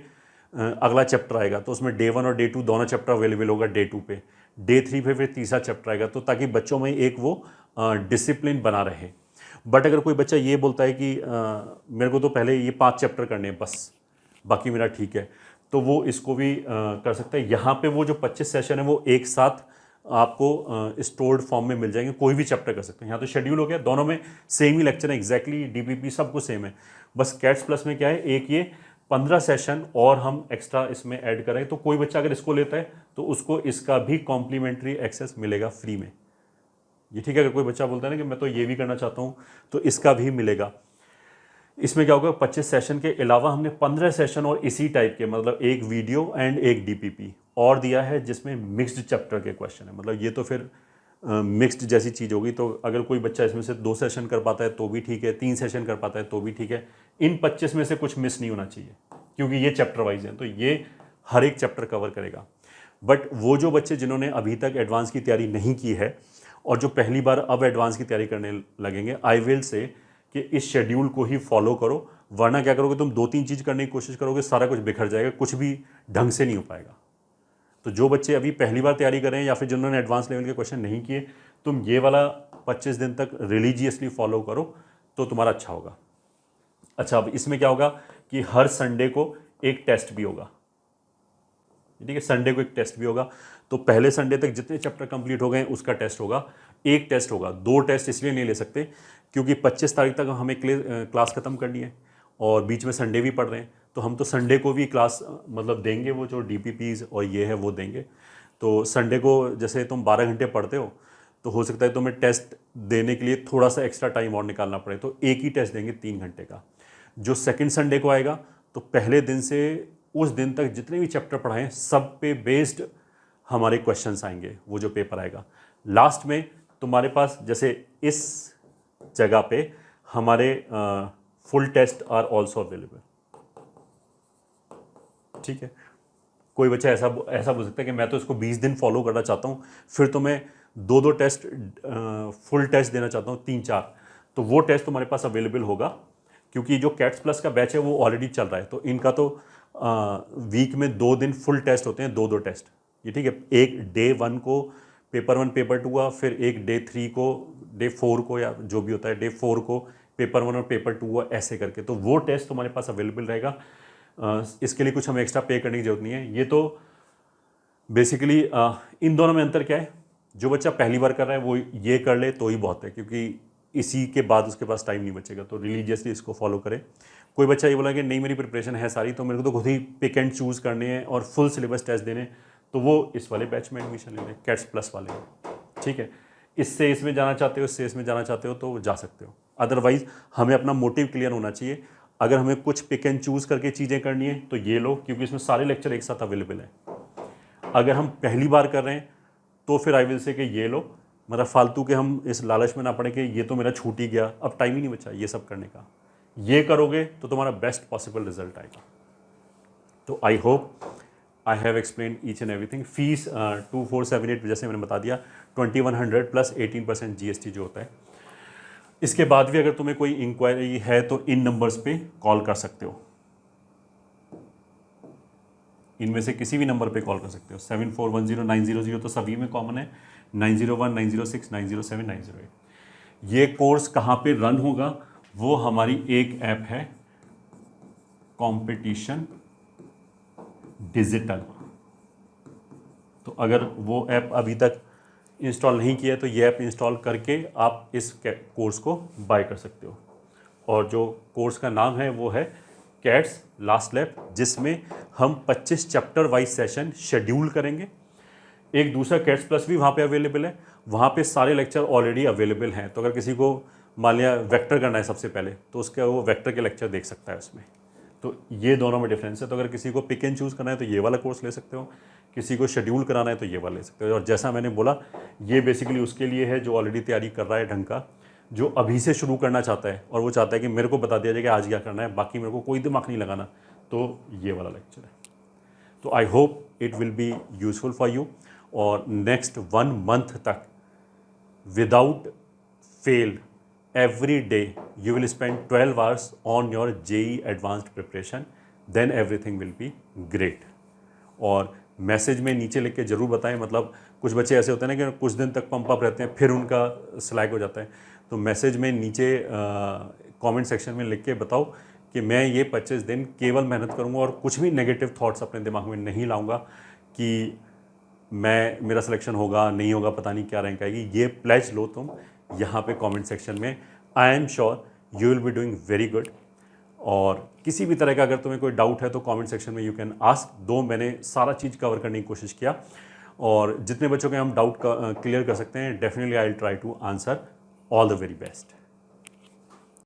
अगला चैप्टर आएगा, तो उसमें डे 1 और डे 2 दोनों चैप्टर अवेलेबल होगा डे 2 पे, डे 3 पे फिर तीसरा चैप्टर आएगा, तो ताकि बच्चों में एक वो डिसिप्लिन बना रहे। बट अगर कोई बच्चा ये बोलता है कि मेरे को तो पहले ये 5 चैप्टर करने हैं बस, बाकी मेरा ठीक है, तो वो इसको भी कर सकता है। यहाँ पे वो जो 25 सेशन है वो एक साथ आपको स्टोर्ड फॉर्म में मिल जाएंगे, कोई भी चैप्टर कर सकते हैं। यहाँ तो शेड्यूल हो गया, दोनों में सेम ही लेक्चर है, एग्जैक्टली डीपीपी सब कुछ सेम है। बस कैट्स प्लस में क्या है, एक ये 15 सेशन और हम एक्स्ट्रा इसमें ऐड करें, तो कोई बच्चा अगर इसको लेता है तो उसको इसका भी कॉम्प्लीमेंट्री एक्सेस मिलेगा फ्री में, ये ठीक है। अगर कोई बच्चा बोलता है ना कि मैं तो ये भी करना चाहता हूँ तो इसका भी मिलेगा। इसमें क्या होगा, 25 सेशन के अलावा हमने 15 सेशन और इसी टाइप के, मतलब एक वीडियो एंड एक डीपीपी और दिया है जिसमें मिक्स्ड चैप्टर के क्वेश्चन है। मतलब ये तो फिर मिक्स्ड जैसी चीज़ होगी। तो अगर कोई बच्चा इसमें से 2 सेशन कर पाता है तो भी ठीक है, 3 सेशन कर पाता है तो भी ठीक है। इन 25 में से कुछ मिस नहीं होना चाहिए क्योंकि ये चैप्टर वाइज है, तो ये हर एक चैप्टर कवर करेगा। बट वो जो बच्चे जिन्होंने अभी तक एडवांस की तैयारी नहीं की है और जो पहली बार अब एडवांस की तैयारी करने लगेंगे, आई विल से कि इस शेड्यूल को ही फॉलो करो, वरना क्या करोगे तुम 2-3 चीज़ करने की कोशिश करोगे, सारा कुछ बिखर जाएगा, कुछ भी ढंग से नहीं हो पाएगा। तो जो बच्चे अभी पहली बार तैयारी कर रहे हैं या फिर जिन्होंने एडवांस लेवल के क्वेश्चन नहीं किए, तुम ये वाला 25 दिन तक रिलीजियसली फॉलो करो तो तुम्हारा अच्छा होगा। अच्छा, अब इसमें क्या होगा कि हर संडे को एक टेस्ट भी होगा, ठीक है, संडे को एक टेस्ट भी होगा। तो पहले संडे तक जितने चैप्टर कंप्लीट हो गए उसका टेस्ट होगा, एक टेस्ट होगा। 2 टेस्ट इसलिए नहीं ले सकते क्योंकि 25 तारीख तक हमें क्लास ख़त्म करनी है और बीच में संडे भी पढ़ रहे हैं, तो हम तो संडे को भी क्लास मतलब देंगे, वो जो डीपीपीज और ये है वो देंगे। तो संडे को जैसे तुम 12 घंटे पढ़ते हो तो हो सकता है तुम्हें टेस्ट देने के लिए थोड़ा सा एक्स्ट्रा टाइम और निकालना पड़े, तो एक ही टेस्ट देंगे 3 घंटे का। जो सेकंड संडे को आएगा तो पहले दिन से उस दिन तक जितने भी चैप्टर पढ़ाएं सब पे बेस्ड हमारे क्वेश्चंस आएंगे, वो जो पेपर आएगा। लास्ट में तुम्हारे पास जैसे इस जगह पे हमारे full test are also available, ठीक है। कोई बच्चा ऐसा ऐसा बोल सकता है कि मैं तो इसको 20 दिन फॉलो करना चाहता हूँ, फिर तो मैं 2-2 टेस्ट फुल टेस्ट देना चाहता हूँ, 3-4, तो वो टेस्ट तुम्हारे पास अवेलेबल होगा, क्योंकि जो कैट्स प्लस का बैच है वो ऑलरेडी चल रहा है। तो इनका तो वीक में 2 दिन फुल टेस्ट होते हैं, 2-2 टेस्ट, ये ठीक है। एक डे 1 को पेपर 1 पेपर 2 हुआ, फिर एक डे 3 को, डे 4 को, या जो भी होता है डे 4 को पेपर 1 और पेपर 2 हुआ, ऐसे करके। तो वो टेस्ट तुम्हारे पास अवेलेबल रहेगा। इसके लिए कुछ हमें एक्स्ट्रा पे करने की जरूरत नहीं है। ये तो बेसिकली इन दोनों में अंतर क्या है, जो बच्चा पहली बार कर रहा है वो ये कर ले तो ही बहुत है, क्योंकि इसी के बाद उसके पास टाइम नहीं बचेगा। तो रिलीजियसली इसको फॉलो करें। कोई बच्चा ये बोला कि नहीं मेरी प्रिपरेशन है सारी, तो मेरे को तो खुद ही पिक एंड चूज़ करने हैं और फुल सिलेबस टेस्ट देने, तो वो इस वाले बैच में एडमिशन ले लें, कैट्स प्लस वाले में, ठीक है। इससे इसमें जाना चाहते हो, इससे इसमें जाना चाहते हो तो जा सकते हो। अदरवाइज हमें अपना मोटिव क्लियर होना चाहिए। अगर हमें कुछ पिक एंड चूज़ करके चीज़ें करनी है तो ये लो, क्योंकि इसमें सारे लेक्चर एक साथ अवेलेबल हैं। अगर हम पहली बार कर रहे हैं तो फिर आई विल से कि ये लो, मतलब फालतू के हम इस लालच में ना पड़े कि ये तो मेरा छूट ही गया, अब टाइम ही नहीं बचा ये सब करने का। ये करोगे तो तुम्हारा बेस्ट पॉसिबल रिजल्ट आएगा। तो I hope I have explain each and everything. Fees 2478 जैसे मैंने बता दिया, 2100 प्लस 18% GST जो होता है। इसके बाद भी अगर तुम्हें कोई इंक्वायरी है तो इन नंबर्स पे कॉल कर सकते हो, इनमें से किसी भी नंबर पे कॉल कर सकते हो। 74109000 तो सभी में कॉमन है, 901 906 907 908। ये कोर्स कहाँ पे रन होगा, वो हमारी एक ऐप है कंपटीशन डिजिटल। तो अगर वो ऐप अभी तक इंस्टॉल नहीं किया है तो ये ऐप इंस्टॉल करके आप इस कोर्स को बाय कर सकते हो। और जो कोर्स का नाम है वो है कैट्स लास्ट लैप, जिसमें हम 25 चैप्टर वाइज सेशन शेड्यूल करेंगे। एक दूसरा कैट्स प्लस भी वहाँ पे अवेलेबल है, वहाँ पे सारे लेक्चर ऑलरेडी अवेलेबल हैं। तो अगर किसी को मान लिया वेक्टर करना है सबसे पहले, तो उसके वो वेक्टर के लेक्चर देख सकता है उसमें। तो ये दोनों में डिफरेंस है। तो अगर किसी को पिक एंड चूज़ करना है तो ये वाला कोर्स ले सकते हो, किसी को शेड्यूल कराना है तो ये वाला ले सकते हो। और जैसा मैंने बोला, ये बेसिकली उसके लिए है जो ऑलरेडी तैयारी कर रहा है ढंग का, जो अभी से शुरू करना चाहता है और वो चाहता है कि मेरे को बता दिया जाए कि आज क्या करना है, बाकी मेरे को कोई दिमाग नहीं लगाना, तो ये वाला लेक्चर है। तो I hope it will be useful for you. और नेक्स्ट 1 मंथ तक without fail every day you will spend 12 hours on your JEE advanced preparation, then everything will be great। और मैसेज में नीचे लिख के ज़रूर बताएं, मतलब कुछ बच्चे ऐसे होते हैं ना कि कुछ दिन तक पंप अप रहते हैं फिर उनका स्लैग हो जाता है। तो मैसेज में नीचे कमेंट सेक्शन में लिख के बताओ कि मैं ये 25 दिन केवल मेहनत करूँगा और कुछ भी नेगेटिव थॉट्स अपने दिमाग में नहीं लाऊंगा कि मेरा सिलेक्शन होगा नहीं होगा, पता नहीं क्या रैंक आएगी। ये प्लेज लो तुम यहाँ पे कमेंट सेक्शन में। I am sure you will be doing very good. और किसी भी तरह का अगर तुम्हें कोई डाउट है तो कमेंट सेक्शन में यू कैन आस्क। मैंने सारा चीज़ कवर करने की कोशिश किया, और जितने बच्चों के हम डाउट क्लियर कर सकते हैं, definitely I will try to answer. All the very best.